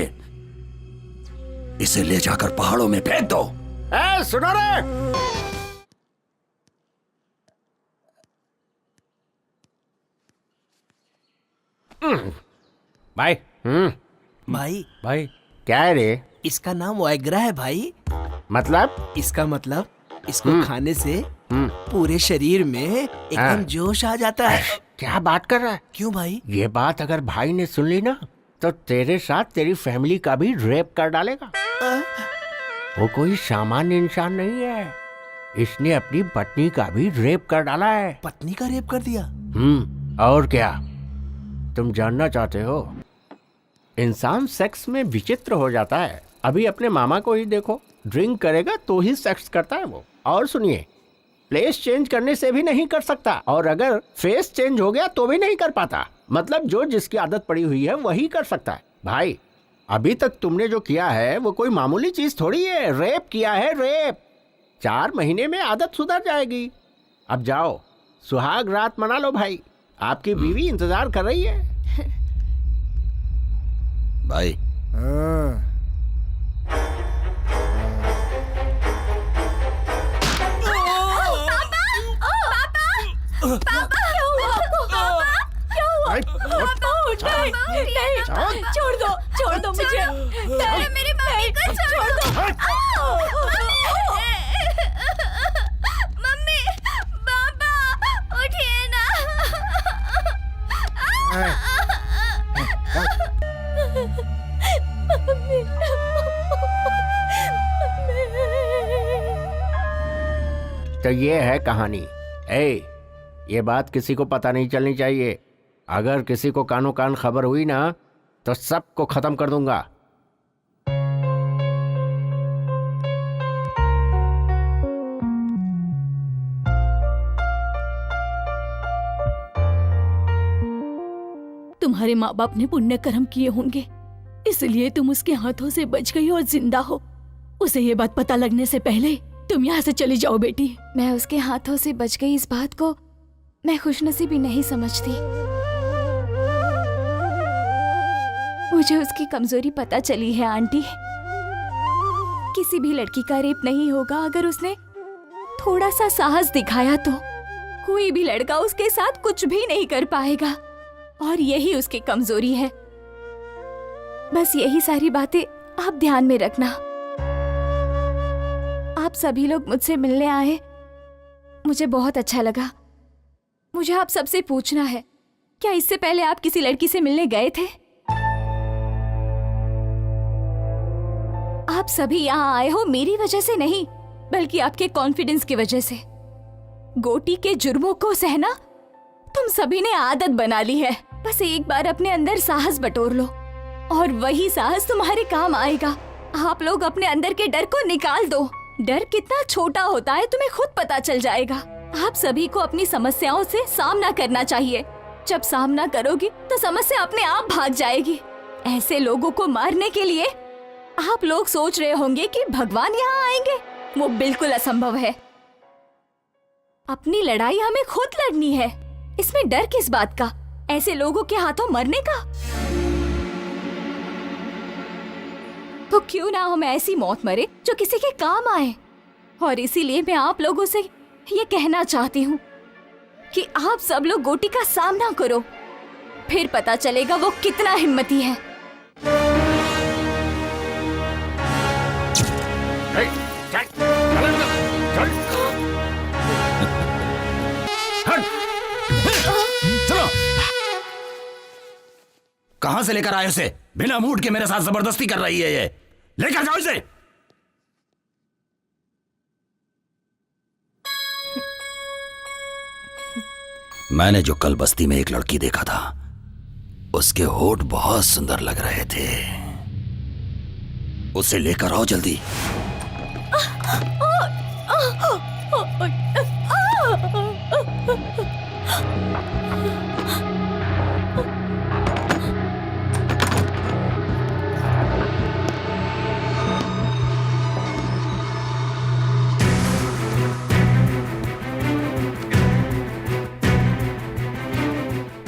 इसे ले जाकर पहाड़ों में फेंक दो। सुनो रे, भाई भाई भाई क्या है रे? इसका नाम वाइग्रा है भाई। मतलब? इसका मतलब इसको खाने से पूरे शरीर में एकदम जोश आ जाता है। क्या बात कर रहा है? क्यों भाई? ये बात अगर भाई ने सुन ली ना तो तेरे साथ तेरी फैमिली का भी रेप कर डालेगा। वो कोई सामान्य इंसान नहीं है, इसने अपनी पत्नी का भी रेप कर डाला है। पत्नी का रेप कर दिया? और क्या तुम जानना चाहते हो? इंसान सेक्स में विचित्र हो जाता है। अभी अपने मामा को ही देखो, ड्रिंक करेगा तो ही सेक्स करता है वो। और सुनिए, प्लेस चेंज करने से भी नहीं कर सकता, और अगर फेस चेंज हो गया तो भी नहीं कर पाता। मतलब जो जिसकी आदत पड़ी हुई है वही कर सकता है। भाई अभी तक तुमने जो किया है वो कोई मामूली चीज थोड़ी है, रेप किया है, रेप। 4 महीने में आदत सुधर जाएगी। अब जाओ सुहाग रात मना लो भाई, आपकी बीवी इंतजार कर रही है। भाई छोड़ दो मुझे। मेरी मम्मी को छोड़ दो। मम्मी, पापा, उठिए ना। तो ये है कहानी। ये बात किसी को पता नहीं चलनी चाहिए। अगर किसी को कानो कान खबर हुई ना तो सबको खत्म कर दूंगा। तुम्हारे माँ बाप ने पुण्य कर्म किए होंगे, इसलिए तुम उसके हाथों से बच गई और जिंदा हो। उसे ये बात पता लगने से पहले तुम यहाँ से चली जाओ बेटी। मैं उसके हाथों से बच गई इस बात को मैं खुशनसीबी नहीं समझती। मुझे उसकी कमजोरी पता चली है आंटी। किसी भी लड़की का रेप नहीं होगा अगर उसने थोड़ा सा साहस दिखाया तो। कोई भी लड़का उसके साथ कुछ भी नहीं कर पाएगा, और यही उसकी कमजोरी है। बस यही सारी बातें आप ध्यान में रखना। आप सभी लोग मुझसे मिलने आए, मुझे बहुत अच्छा लगा। मुझे आप सबसे पूछना है, क्या इससे पहले आप किसी लड़की से मिलने गए थे? आप सभी यहाँ आए हो मेरी वजह से नहीं, बल्कि आपके कॉन्फिडेंस की वजह से। गोटी के जुर्मों को सहना तुम सभी ने आदत बना ली है। बस एक बार अपने अंदर साहस बटोर लो और वही साहस तुम्हारे काम आएगा। आप लोग अपने अंदर के डर को निकाल दो। डर कितना छोटा होता है तुम्हें खुद पता चल जाएगा। आप सभी को अपनी समस्याओं से सामना करना चाहिए। जब सामना करोगी तो समस्या अपने आप भाग जाएगी। ऐसे लोगों को मारने के लिए आप लोग सोच रहे होंगे कि भगवान यहाँ आएंगे, वो बिल्कुल असंभव है। अपनी लड़ाई हमें खुद लड़नी है, इसमें डर किस बात का? ऐसे लोगों के हाथों मरने का? तो क्यों ना हम ऐसी मौत मरे जो किसी के काम आए। और इसीलिए मैं आप लोगों से ये कहना चाहती हूँ कि आप सब लोग गोटी का सामना करो, फिर पता चलेगा वो कितना हिम्मती है। चलो, कहां से लेकर आए उसे? बिना मूड के मेरे साथ जबरदस्ती कर रही है ये। लेकर जाओ इसे। मैंने जो कल बस्ती में एक लड़की देखा था, उसके होठ बहुत सुंदर लग रहे थे। उसे लेकर आओ जल्दी।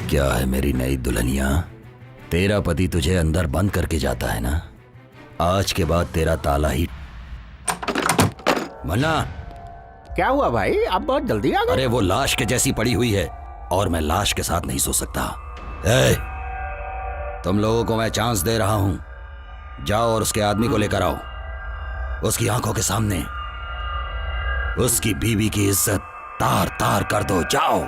क्या है मेरी नई दुल्हनिया? तेरा पति तुझे अंदर बंद करके जाता है ना? आज के बाद तेरा ताला ही। मन्ना, क्या हुआ भाई, आप बहुत जल्दी आ गए? अरे वो लाश के जैसी पड़ी हुई है और मैं लाश के साथ नहीं सो सकता। ए, तुम लोगों को मैं चांस दे रहा हूं। जाओ और उसके आदमी को लेकर आओ। उसकी आंखों के सामने उसकी बीवी की इज्जत तार तार कर दो। जाओ।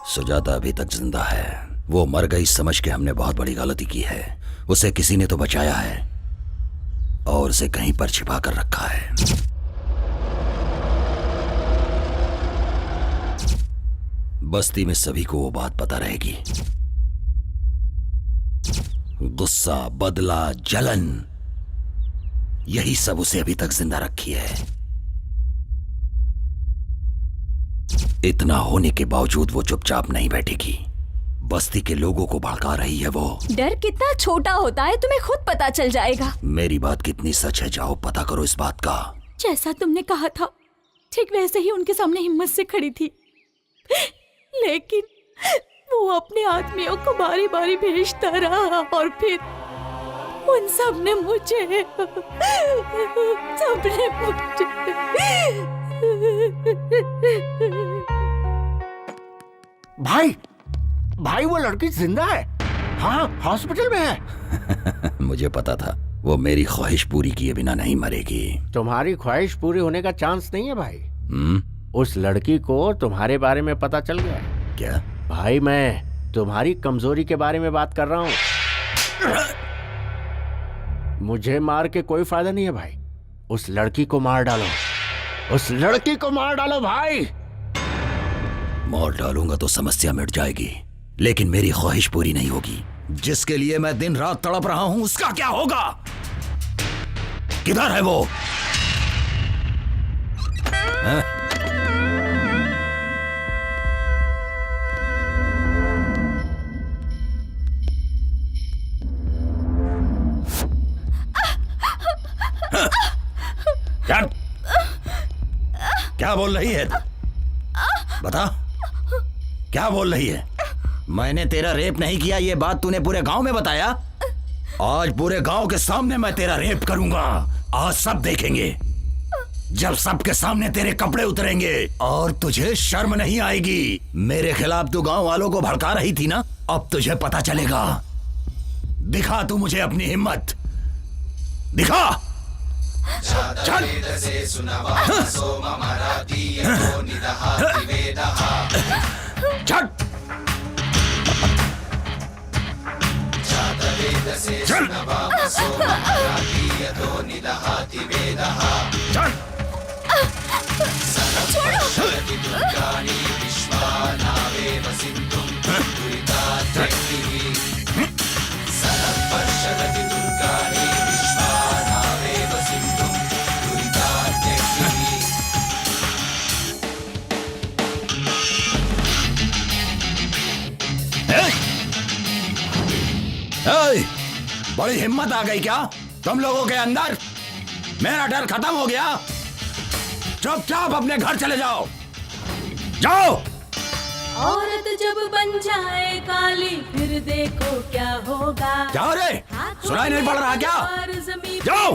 सुजाता अभी तक जिंदा है। वो मर गई समझ के हमने बहुत बड़ी गलती की है। उसे किसी ने तो बचाया है और उसे कहीं पर छिपा कर रखा है। बस्ती में सभी को वो बात पता रहेगी। गुस्सा, बदला, जलन, यही सब उसे अभी तक जिंदा रखी है। इतना होने के बावजूद वो चुपचाप नहीं बैठेगी। बस्ती के लोगों को भड़का रही है वो। डर कितना छोटा होता है तुम्हें खुद पता चल जाएगा। मेरी बात कितनी सच है, जाओ पता करो इस बात का। जैसा तुमने कहा था ठीक वैसे ही उनके सामने हिम्मत से खड़ी थी, लेकिन वो अपने आदमियों को बारी बारी भेजता रहा और फिर उन सब ने मुझे भाई वो लड़की जिंदा है। हाँ, हॉस्पिटल में है। मुझे पता था वो मेरी ख्वाहिश पूरी किए बिना नहीं मरेगी। तुम्हारी ख्वाहिश पूरी होने का चांस नहीं है भाई। उस लड़की को तुम्हारे बारे में पता चल गया है। क्या? भाई मैं तुम्हारी कमजोरी के बारे में बात कर रहा हूँ। मुझे मार के कोई फायदा नहीं है भाई। उस लड़की को मार डालो, उस लड़की को मार डालो भाई। मार डालूंगा तो समस्या मिट जाएगी, लेकिन मेरी ख्वाहिश पूरी नहीं होगी। जिसके लिए मैं दिन रात तड़प रहा हूं उसका क्या होगा? किधर है वो? है? क्या बोल रही है? बता, क्या बोल रही है? मैंने तेरा रेप नहीं किया, ये बात तूने पूरे गांव में बताया। आज पूरे गांव के सामने मैं तेरा रेप करूंगा। आज सब देखेंगे जब सबके सामने तेरे कपड़े उतरेंगे और तुझे शर्म नहीं आएगी। मेरे खिलाफ तू गांव वालों को भड़का रही थी ना, अब तुझे पता चलेगा। दिखा तू मुझे अपनी हिम्मत, दिखा। चल। चल। चल। चल। बड़ी हिम्मत आ गई क्या तुम लोगों के अंदर? मेरा डर खत्म हो गया। चुपचाप अपने घर चले जाओ, जाओ। औरत जब बन जाए काली फिर देखो क्या होगा। क्या रे, सुनाई नहीं पड़ रहा क्या? जाओ।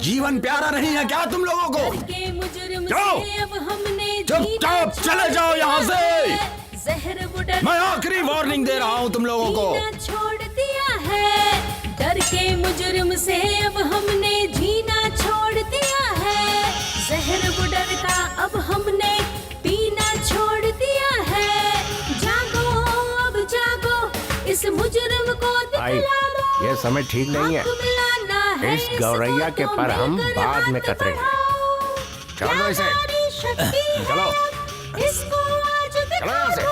जीवन प्यारा नहीं है क्या तुम लोगों को? जाओ, चुपचाप चले जाओ यहाँ से। मैं आखिरी वार्निंग दे रहा हूँ तुम लोगों को। छोड़ दिया है डर के मुजरिम से, अब हमने जीना छोड़ दिया है। जहर बुडर का अब हमने पीना छोड़ दिया है। जागो अब जागो, इस मुजरिम को दिखला दो। ये समय ठीक नहीं है। इस गौरैया के पर हम बाद में कतरेंगे। चलो इसे, चलो, चलो यहाँ से।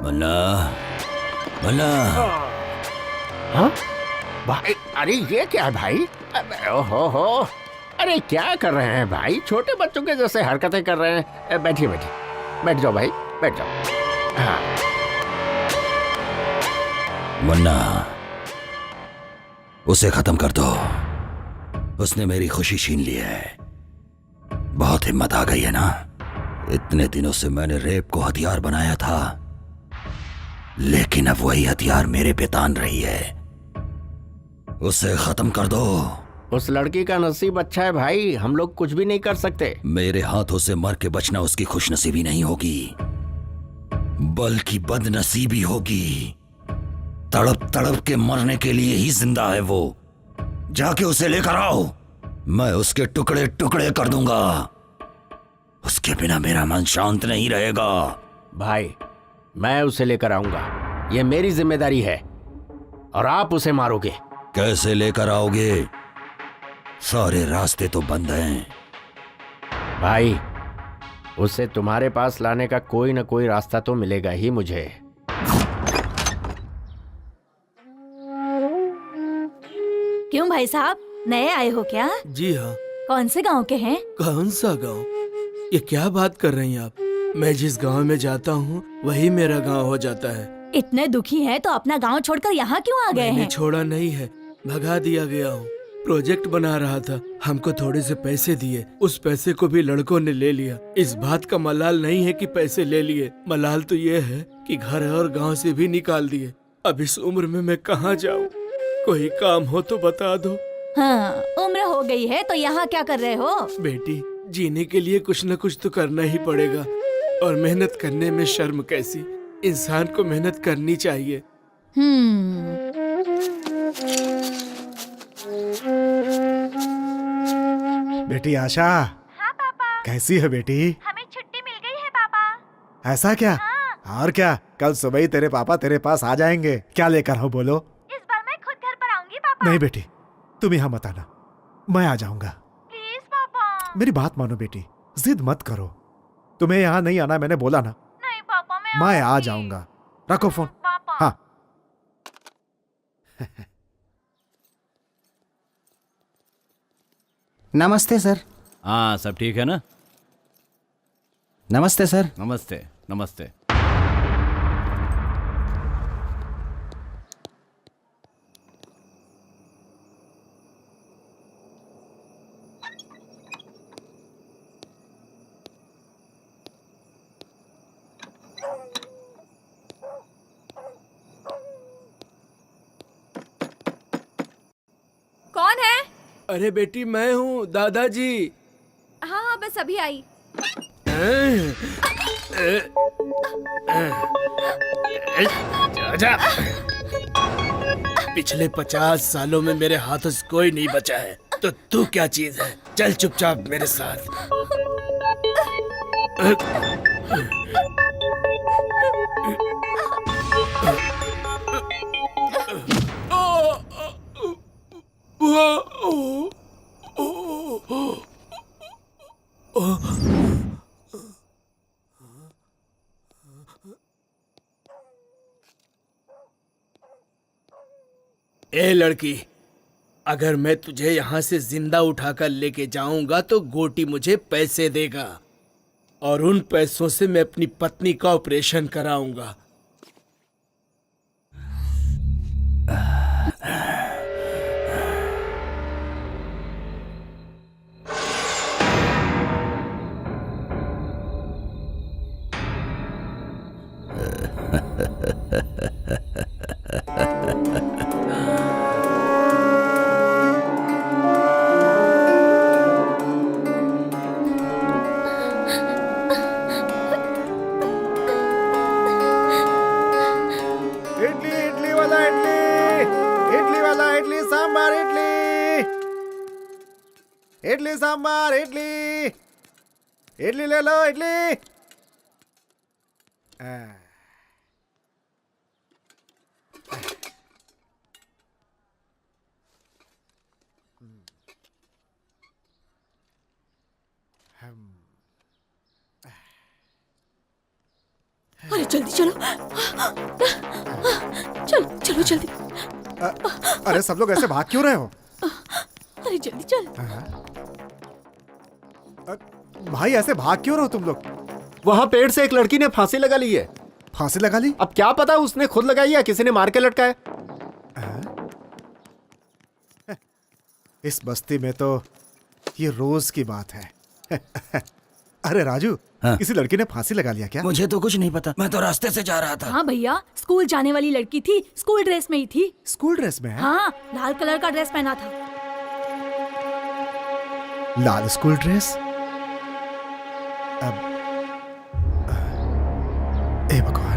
मुन्ना, मुन्ना। हाँ भाई, अरे ये क्या है भाई? अबे, ओहो हो, अरे क्या कर रहे हैं भाई? छोटे बच्चों के जैसे हरकतें कर रहे हैं। बैठिए बैठिए, बैठ जाओ भाई, बैठ जाओ। हाँ मुन्ना, उसे खत्म कर दो। उसने मेरी खुशी छीन ली है। बहुत हिम्मत आ गई है ना? इतने दिनों से मैंने रेप को हथियार बनाया था, लेकिन अब वही हथियार मेरे पे तान रही है। उसे खत्म कर दो। उस लड़की का नसीब अच्छा है भाई, हम लोग कुछ भी नहीं कर सकते। मेरे हाथों से मर के बचना उसकी खुशनसीबी नहीं होगी, बल्कि बदनसीबी होगी। तड़प तड़प के मरने के लिए ही जिंदा है वो। जाके उसे लेकर आओ, मैं उसके टुकड़े टुकड़े कर दूंगा। उसके बिना मेरा मन शांत नहीं रहेगा। भाई मैं उसे लेकर आऊंगा, ये मेरी जिम्मेदारी है, और आप उसे मारोगे। कैसे लेकर आओगे? सारे रास्ते तो बंद हैं। भाई उसे तुम्हारे पास लाने का कोई ना कोई रास्ता तो मिलेगा ही मुझे। क्यों भाई साहब, नए आए हो क्या? जी हाँ। कौन से गांव के हैं? कौन सा गांव? ये क्या बात कर रही हैं आप? मैं जिस गांव में जाता हूँ वही मेरा गांव हो जाता है। इतने दुखी हैं तो अपना गांव छोड़कर यहाँ क्यों आ गए मैंने हैं? छोड़ा नहीं है, भगा दिया गया हूँ। प्रोजेक्ट बना रहा था, हमको थोड़े से पैसे दिए, उस पैसे को भी लड़कों ने ले लिया। इस बात का मलाल नहीं है कि पैसे ले लिए, मलाल तो ये है कि घर और गांव से भी निकाल दिए। अब इस उम्र में मैं कहाँ जाऊँ? कोई काम हो तो बता दो। हाँ, उम्र हो गई है तो यहाँ क्या कर रहे हो? बेटी, जीने के लिए कुछ न कुछ तो करना ही पड़ेगा, और मेहनत करने में शर्म कैसी? इंसान को मेहनत करनी चाहिए। बेटी आशा। हाँ पापा। कैसी है बेटी? हमें छुट्टी मिल गई है पापा। ऐसा क्या? और क्या, कल सुबह ही तेरे पापा तेरे पास आ जाएंगे। क्या लेकर हो बोलो? इस बार मैं खुद घर पर आऊंगी पापा। नहीं बेटी, तुम यहाँ मत आना, मैं आ जाऊंगा। प्लीज पापा। मेरी बात मानो बेटी, जिद मत करो। तुम्हें यहाँ नहीं आना मैंने बोला ना। नहीं पापा, मैं आ जाऊंगा। रखो फोन। पापा। हाँ। नमस्ते सर। हाँ, सब ठीक है ना? नमस्ते सर। नमस्ते नमस्ते। कौन है? अरे बेटी, मैं हूँ, दादाजी। हाँ हाँ, बस अभी आई। पिछले 50 सालों में मेरे हाथों से कोई नहीं बचा है, तो तू क्या चीज है? चल चुपचाप मेरे साथ। ए लड़की, अगर मैं तुझे यहाँ से जिंदा उठाकर लेके जाऊंगा तो गोटी मुझे पैसे देगा, और उन पैसों से मैं अपनी पत्नी का ऑपरेशन कराऊंगा। इडली सांबार इडली। इडली ले लो, इडली। अरे जल्दी चलो, चलो चलो जल्दी। अरे सब लोग ऐसे भाग क्यों रहे हो? अरे जल्दी चल। भाई ऐसे भाग क्यों रहे हो तुम लोग? वहाँ पेड़ से एक लड़की ने फांसी लगा ली है। फांसी लगा ली? अब क्या पता उसने खुद लगाई या किसी ने मार के लटकाया। इस बस्ती में तो ये रोज की बात है। अरे राजू, हाँ? किसी लड़की ने फांसी लगा लिया क्या? मुझे तो कुछ नहीं पता, मैं तो रास्ते से जा रहा था। हाँ भैया, स्कूल जाने वाली लड़की थी, स्कूल ड्रेस में ही थी। स्कूल ड्रेस में है? हाँ, लाल कलर का ड्रेस पहना था। लाल स्कूल ड्रेस? अब ए भगवान।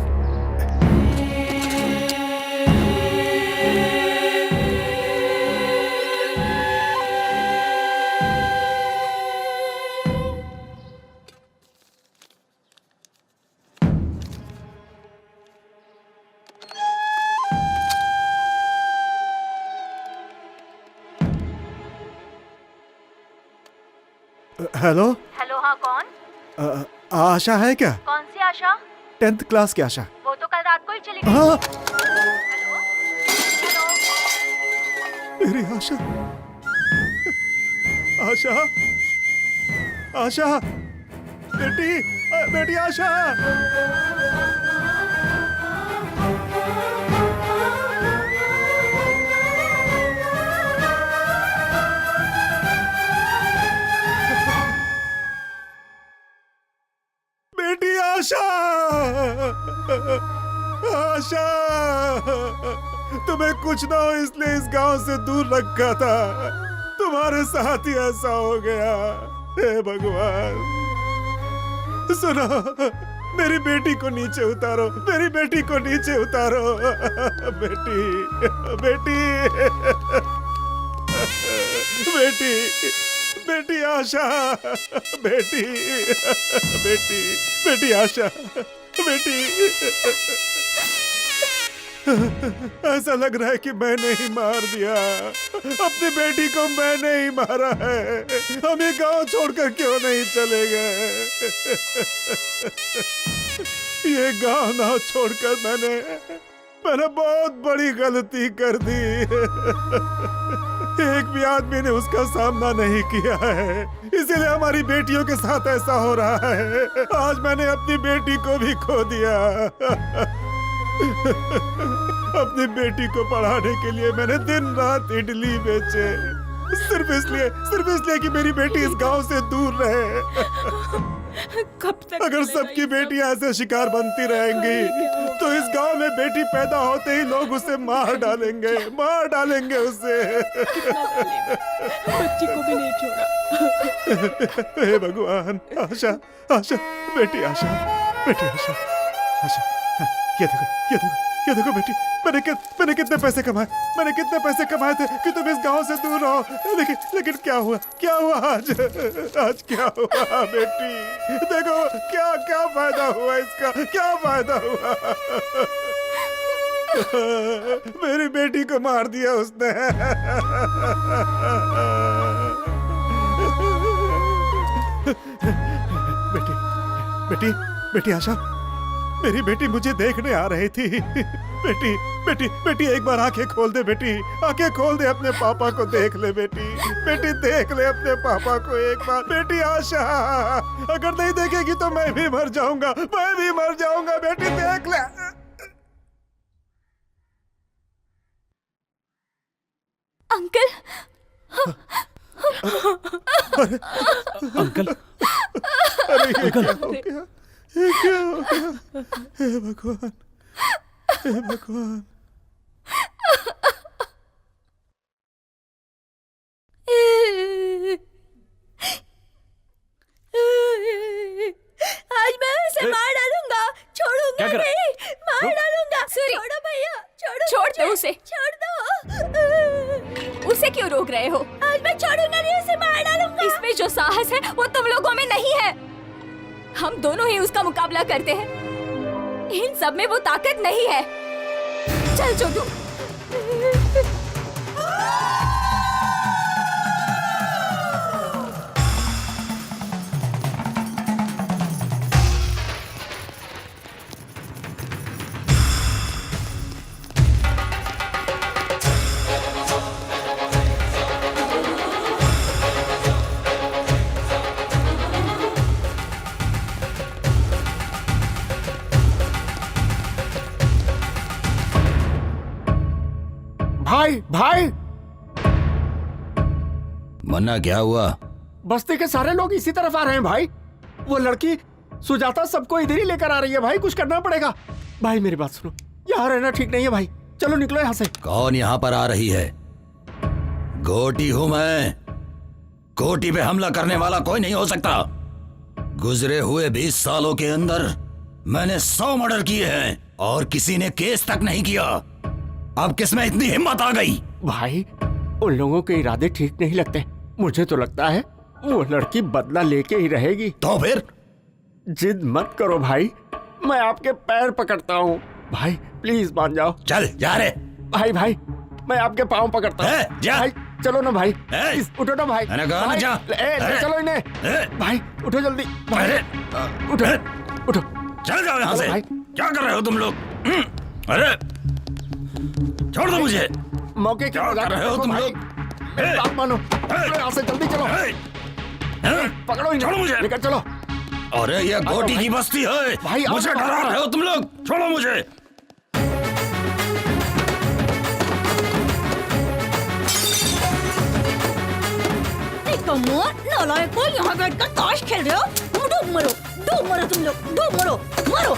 हेलो हेलो, हाँ कौन? आशा है क्या? कौन सी आशा? 10th क्लास की आशा। वो तो कल रात को ही चली गई। हाँ, हेलो हेलो, मेरी आशा। आशा, आशा, बेटी, बेटी आशा। बेटी आशा, आशा, तुम्हें कुछ ना हो इसलिए इस गांव से दूर रखा था, तुम्हारे साथ ही ऐसा हो गया। हे भगवान, सुनो, मेरी बेटी को नीचे उतारो, मेरी बेटी को नीचे उतारो। बेटी, बेटी, बेटी, बेटी आशा, बेटी, बेटी, बेटी आशा, बेटी। ऐसा लग रहा है कि मैंने ही मार दिया, अपनी बेटी को मैंने ही मारा है। हम ये गांव छोड़कर क्यों नहीं चले गए? ये गांव ना छोड़कर मैंने बहुत बड़ी गलती कर दी। एक भी आदमी ने उसका सामना नहीं किया है, इसीलिए हमारी बेटियों के साथ ऐसा हो रहा है। आज मैंने अपनी बेटी को भी खो दिया। अपनी बेटी को पढ़ाने के लिए मैंने दिन रात इडली बेचे, सिर्फ इसलिए कि मेरी बेटी इस गांव से दूर रहे। कब तक? अगर सबकी बेटियां ऐसे शिकार बनती रहेंगी तो इस गांव में बेटी पैदा होते ही लोग उसे मार डालेंगे उसे। बच्ची को भी नहीं छोड़ा। हे भगवान, आशा, आशा, बेटी आशा, बेटी आशा, आशा, ये देखो बेटी, मैंने कितने पैसे कमाए थे कि तुम इस गांव से दूर रहो। लेकिन क्या हुआ आज क्या हुआ बेटी? देखो क्या फायदा हुआ इसका, क्या फायदा हुआ? मेरी बेटी को मार दिया उसने। बेटी आशा, मेरी बेटी मुझे देखने आ रही थी। बेटी एक बार आंखें खोल दे बेटी, आंखें खोल दे, अपने पापा को देख ले बेटी, देख ले अपने पापा को एक बार। बेटी आशा, अगर नहीं देखेगी तो मैं भी मर जाऊंगा, बेटी देख ले। अंकल, अंकल, अरे ये क्या हो गया? हे भगवान, हे भगवान। आज मैं उसे मार डालूंगा, छोड़ूंगा क्या कर? नहीं, मार डालूंगा। छोड़ो भैया, छोड़ दो उसे। छोड़ दो। उसे क्यों रोक रहे हो? आज मैं छोड़ूंगा नहीं, उसे मार डालूंगा। इसमें जो साहस है वो तुम लोगों में नहीं है। हम दोनों ही उसका मुकाबला करते हैं। इन सब में वो ताकत नहीं है। चल छोटू। भाई भाई, मन्ना क्या हुआ? बस्ती के सारे लोग इसी तरफ आ रहे हैं भाई। वो लड़की सुजाता सबको इधर ही लेकर आ रही है भाई, कुछ करना पड़ेगा। भाई मेरी बात सुनो, यहाँ रहना ठीक नहीं है भाई, चलो निकलो यहाँ से। कौन यहाँ पर आ रही है? गोटी हूं मैं। गोटी पे हमला करने वाला कोई नहीं हो सकता। गुजरे हुए 20 सालों के अंदर मैंने 100 मर्डर किए हैं और किसी ने केस तक नहीं किया। अब किसमें इतनी हिम्मत आ गई? भाई उन लोगों के इरादे ठीक नहीं लगते। मुझे तो लगता है वो लड़की बदला लेके ही रहेगी। तो फिर? जिद मत करो भाई, मैं आपके पैर पकड़ता हूँ। भाई प्लीज मान जाओ। चल जा रे। भाई भाई मैं आपके पाँव पकड़ता हूँ। जा। भाई चलो ना भाई, ए, प्लीज उठो ना भाई। मैंने कहा ना भाई, जा। ले चलो इन्हें। भाई उठो जल्दी। भाई उठो उठो। चल जाओ यहाँ से। भाई। क्या कर रहे हो तुम लोग? अरे छोड़ दो मुझे। मौके की क्या कर रहे हो तुम लोग? बात मानो, यहाँ से जल्दी चलो। पकड़ो इन्हें। छोड़ो मुझे। लेकर चलो। अरे ये गोटी की बस्ती है भाई, आओ मुझे ना। डरा रहे हो तुम लोग। छोड़ो मुझे। नालायक को यहाँ बैठकर ताश खेल रहे हो। डूब मरो तुम लोग, डूब मरो।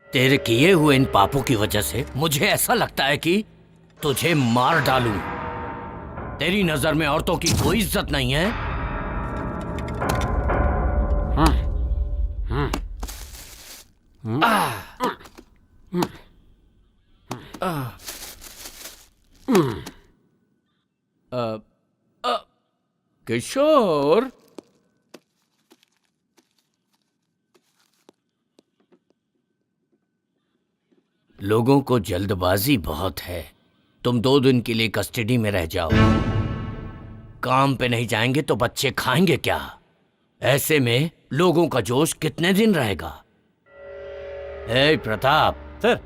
तेरे किए हुए इन पापों की वजह से मुझे ऐसा लगता है कि तुझे मार डालूं। तेरी नजर में औरतों की कोई इज्जत नहीं है। किशोर, लोगों को जल्दबाजी बहुत है। तुम 2 दिन के लिए कस्टडी में रह जाओ। काम पे नहीं जाएंगे तो बच्चे खाएंगे क्या? ऐसे में लोगों का जोश कितने दिन रहेगा? ए प्रताप सर,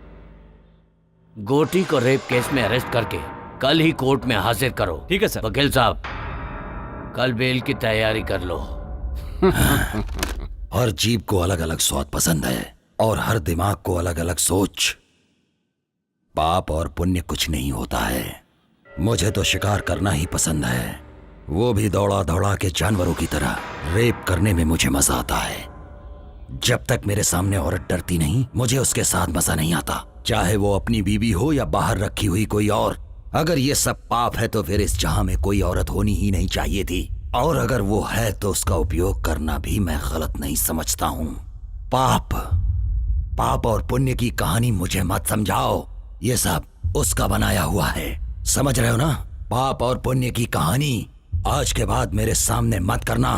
गोटी को रेप केस में अरेस्ट करके कल ही कोर्ट में हाजिर करो। ठीक है सर। वकील साहब, कल बेल की तैयारी कर लो। हर जीभ को अलग अलग स्वाद पसंद है और हर दिमाग को अलग अलग सोच। पाप और पुण्य कुछ नहीं होता है। मुझे तो शिकार करना ही पसंद है, वो भी दौड़ा दौड़ा के जानवरों की तरह। रेप करने में मुझे मजा आता है। जब तक मेरे सामने औरत डरती नहीं, मुझे उसके साथ मजा नहीं आता, चाहे वो अपनी बीवी हो या बाहर रखी हुई कोई और। अगर ये सब पाप है तो फिर इस जहां में कोई औरत होनी ही नहीं चाहिए थी, और अगर वो है तो उसका उपयोग करना भी मैं गलत नहीं समझता हूं। पाप और पुण्य की कहानी मुझे मत समझाओ, ये सब उसका बनाया हुआ है। समझ रहे हो ना? पाप और पुण्य की कहानी आज के बाद मेरे सामने मत करना।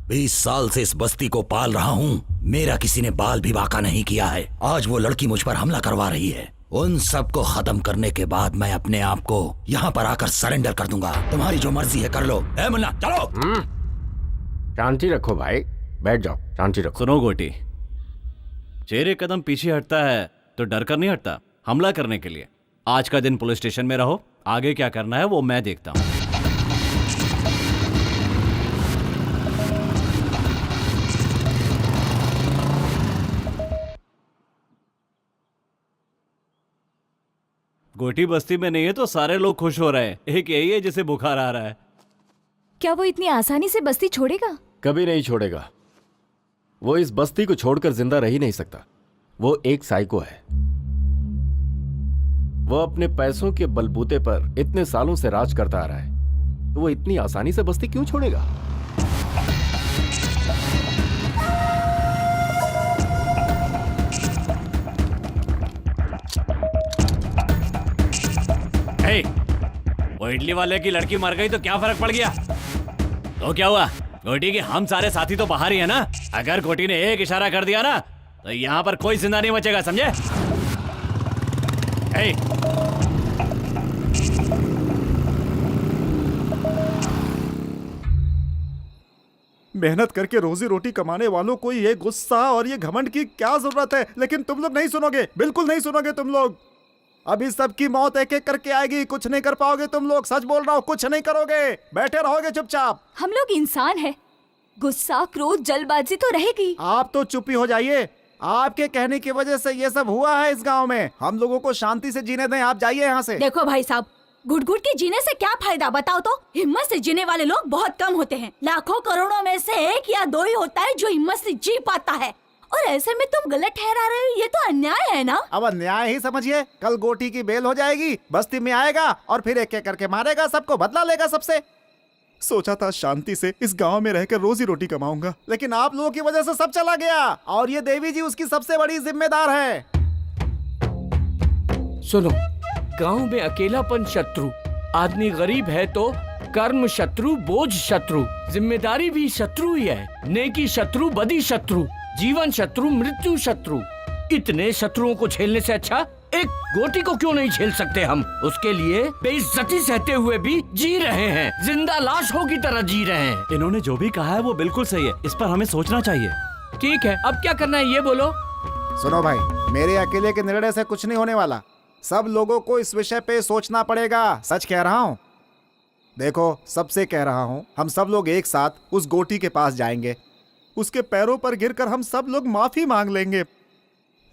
20 साल से इस बस्ती को पाल रहा हूँ, मेरा किसी ने बाल भी बांका नहीं किया है। आज वो लड़की मुझ पर हमला करवा रही है। उन सब को खत्म करने के बाद मैं अपने आप को यहाँ पर आकर सरेंडर कर दूंगा। तुम्हारी जो मर्जी है कर लो। ए मुन्ना चलो। शांति रखो भाई, बैठ जाओ, शांति रखो। सुनो गोटी, शेर एक कदम पीछे हटता है तो डर कर नहीं हटता, हमला करने के लिए। आज का दिन पुलिस स्टेशन में रहो, आगे क्या करना है वो मैं देखता हूँ। गोटी बस्ती में नहीं है तो सारे लोग खुश हो रहे हैं। एक यही है जिसे बुखार आ रहा है। क्या वो इतनी आसानी से बस्ती छोड़ेगा? कभी नहीं छोड़ेगा। वो इस बस्ती को छोड़कर जिंदा रह ही नहीं सकता। वो एक साइको है। वो अपने पैसों के बलबूते पर इतने सालों से राज करता आ रहा है, तो वो इतनी आसानी से बस्ती क्यों छोड़ेगा? हे, वो इडली वाले की लड़की मर गई तो क्या फर्क पड़ गया? तो क्या हुआ? गोटी के हम सारे साथी तो बाहर ही है ना। अगर गोटी ने एक इशारा कर दिया ना तो यहाँ पर कोई जिंदा नहीं बचेगा, समझे? हे, मेहनत करके रोजी रोटी कमाने वालों को ये गुस्सा और ये घमंड की क्या जरूरत है? लेकिन तुम लोग नहीं सुनोगे, बिल्कुल नहीं सुनोगे तुम लोग। अभी सबकी मौत एक एक करके आएगी, कुछ नहीं कर पाओगे तुम लोग। सच बोल रहा हूँ, कुछ नहीं करोगे, बैठे रहोगे चुपचाप। हम लोग इंसान हैं, गुस्सा, क्रोध, जल्दबाजी तो रहेगी। आप तो चुप ही हो जाइए। आपके कहने की वजह से ये सब हुआ है इस गांव में। हम लोगों को शांति से जीने दें। आप जाइए यहाँ से। देखो भाई साहब, घुट घुट के जीने से क्या फायदा बताओ तो? हिम्मत से जीने वाले लोग बहुत कम होते हैं। लाखों करोड़ों में से एक या दो ही होता है जो हिम्मत से जी पाता है। और ऐसे में तुम गलत ठहरा रहे हो, ये तो अन्याय है ना। अब अन्याय ही समझिए। कल गोटी की बेल हो जाएगी, बस्ती में आएगा और फिर एक एक करके मारेगा सबको, बदला लेगा सबसे। सोचा था शांति से इस गांव में रहकर रोजी रोटी कमाऊंगा, लेकिन आप लोगों की वजह से सब चला गया। और ये देवी जी उसकी सबसे बड़ी जिम्मेदार है। सुनो, गांव में अकेलापन शत्रु, आदमी गरीब है तो कर्म शत्रु, बोझ शत्रु, जिम्मेदारी भी शत्रु ही है। नेकी शत्रु, बदी शत्रु, जीवन शत्रु, मृत्यु शत्रु। इतने शत्रुओं को झेलने से अच्छा एक गोटी को क्यों नहीं झेल सकते हम? उसके लिए बेइज्जती सहते हुए भी जी रहे हैं, जिंदा लाशों की तरह जी रहे हैं। इन्होंने जो भी कहा है वो बिल्कुल सही है। इस पर हमें सोचना चाहिए। ठीक है, अब क्या करना है ये बोलो। सुनो भाई, मेरे अकेले के निर्णय से कुछ नहीं होने वाला। सब लोगों को इस विषय पे सोचना पड़ेगा। सच कह रहा हूँ। देखो, सबसे कह रहा हूँ, हम सब लोग एक साथ उस गोटी के पास जाएंगे। उसके पैरों पर गिरकर हम सब लोग माफी मांग लेंगे।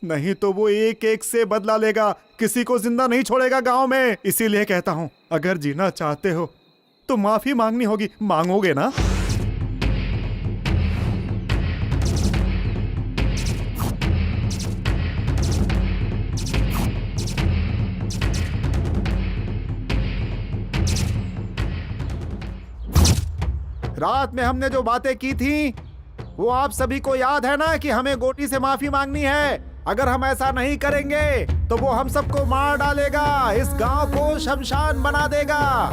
नहीं तो वो एक एक से बदला लेगा, किसी को जिंदा नहीं छोड़ेगा गांव में। इसीलिए कहता हूँ, अगर जीना चाहते हो तो माफी मांगनी होगी। मांगोगे ना? रात में हमने जो बातें की थी वो आप सभी को याद है ना, कि हमें गोटी से माफी मांगनी है। अगर हम ऐसा नहीं करेंगे तो वो हम सबको मार डालेगा, इस गांव को शमशान बना देगा।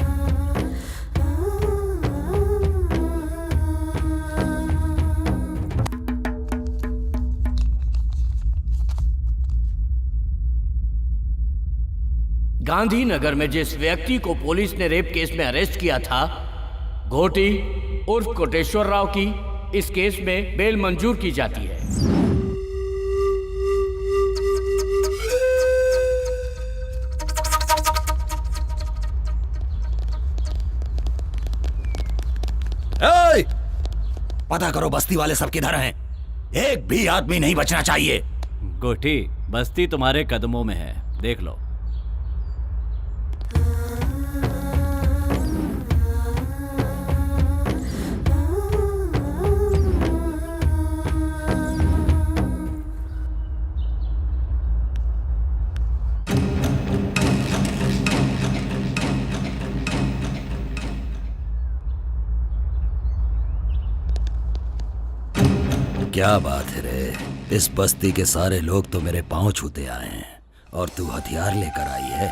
गांधीनगर में जिस व्यक्ति को पुलिस ने रेप केस में अरेस्ट किया था, घोटी उर्फ कोटेश्वर राव की इस केस में बेल मंजूर की जाती है। पता करो बस्ती वाले सब किधर हैं। एक भी आदमी नहीं बचना चाहिए। गोटी, बस्ती तुम्हारे कदमों में है, देख लो। क्या बात है रे, इस बस्ती के सारे लोग तो मेरे पांव छूते आए हैं और तू हथियार लेकर आई है।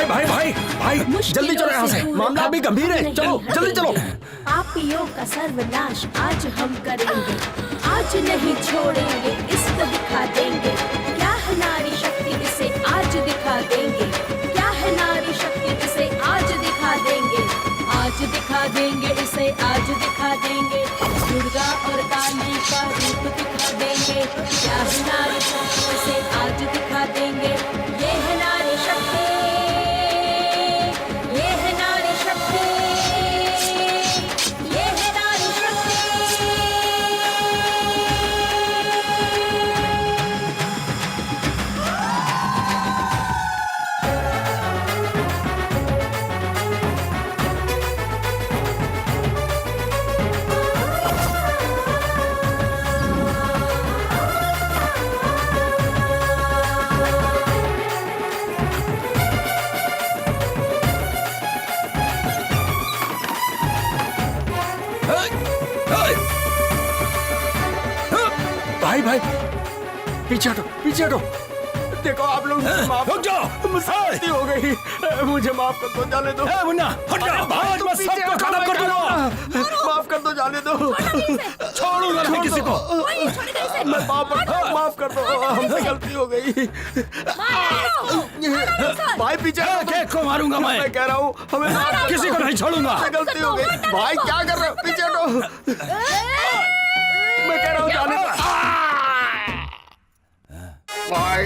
भाई भाई भाई भाई जल्दी चलो यहाँ से, मामला अभी गंभीर है। चलो जल्दी चलो। पापियों का सर्वनाश आज हम करेंगे, आज नहीं छोड़ेंगे, इसको दिखा देंगे क्या है नारी शक्ति, इसे आज दिखा देंगे क्या है नारी शक्ति, इसे आज दिखा देंगे, आज दिखा देंगे, इसे आज दिखा देंगे, दुर्गा और काली का रूप दिखा देंगे क्या है नारी शक्ति, इसे आज दिखा देंगे, ये है नारी शक्ति, ये है नारी शक्ति, ये है नारी शक्ति। भाई भाई पीछे हटो, पीछे हटो। देखो आप लोग मुझे माफ रुक जाओ। मुझसे गलती हो गई, मुझे माफ कर दो, जाने दो। मुन्ना हट जा, आज मैं सबको खत्म कर दूंगा। माफ कर दो, जाने दो। छोड़ूंगा नहीं किसी को। मैं माफ कर दो, हमसे गलती हो गई। भाई पीछे केक को मारूंगा मैं कह रहा हूँ, हमें किसी को नहीं छोड़ूंगा। गलती हो गई। भाई क्या कर रहे हो, पीछे हटो। मैं कह रहा हूँ जाने दो। भाई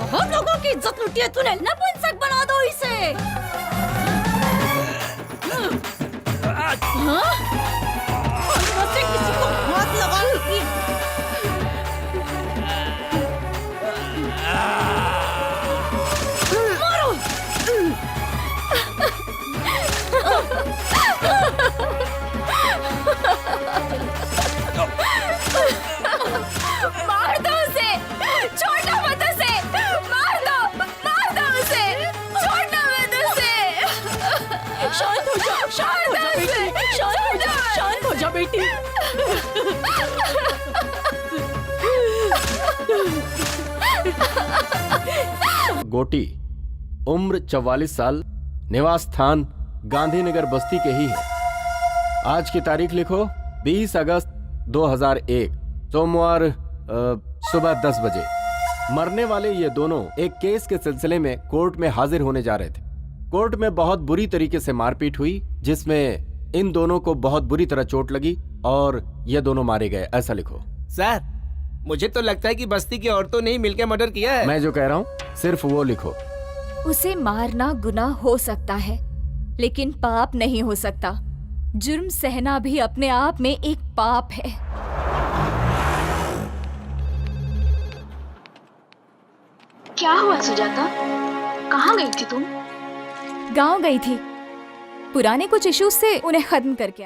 हम लोगों की इज्जत लुटी है तूने, नपुंसक बना दो इसे। हाँ? अंदर से किसी को हाथ लगा लूंगी। मारो। मार दो उसे, छोड़ना मत उसे, मार दो उसे, छोड़ना मत उसे। शांत हो जा, शांत हो जा बेटी, शांत हो जा बेटी। गोटी उम्र 44 साल, निवास स्थान गांधीनगर बस्ती के ही है। आज की तारीख लिखो 20 अगस्त 2001 सोमवार सुबह 10 बजे। मरने वाले ये दोनों एक केस के सिलसिले में कोर्ट में हाजिर होने जा रहे थे। कोर्ट में बहुत बुरी तरीके से मारपीट हुई, जिसमें इन दोनों को बहुत बुरी तरह चोट लगी और ये दोनों मारे गए। ऐसा लिखो। सर मुझे तो लगता है कि बस्ती की औरतों ने ही मिलकर मर्डर किया है। मैं जो कह रहा हूँ सिर्फ वो लिखो। उसे मारना गुनाह हो सकता है, लेकिन पाप नहीं हो सकता। जुर्म सहना भी अपने आप में एक पाप है। क्या हुआ सुजाता, कहाँ गई थी तुम? गांव गई थी, पुराने कुछ इश्यूज से उन्हें खत्म करके आई।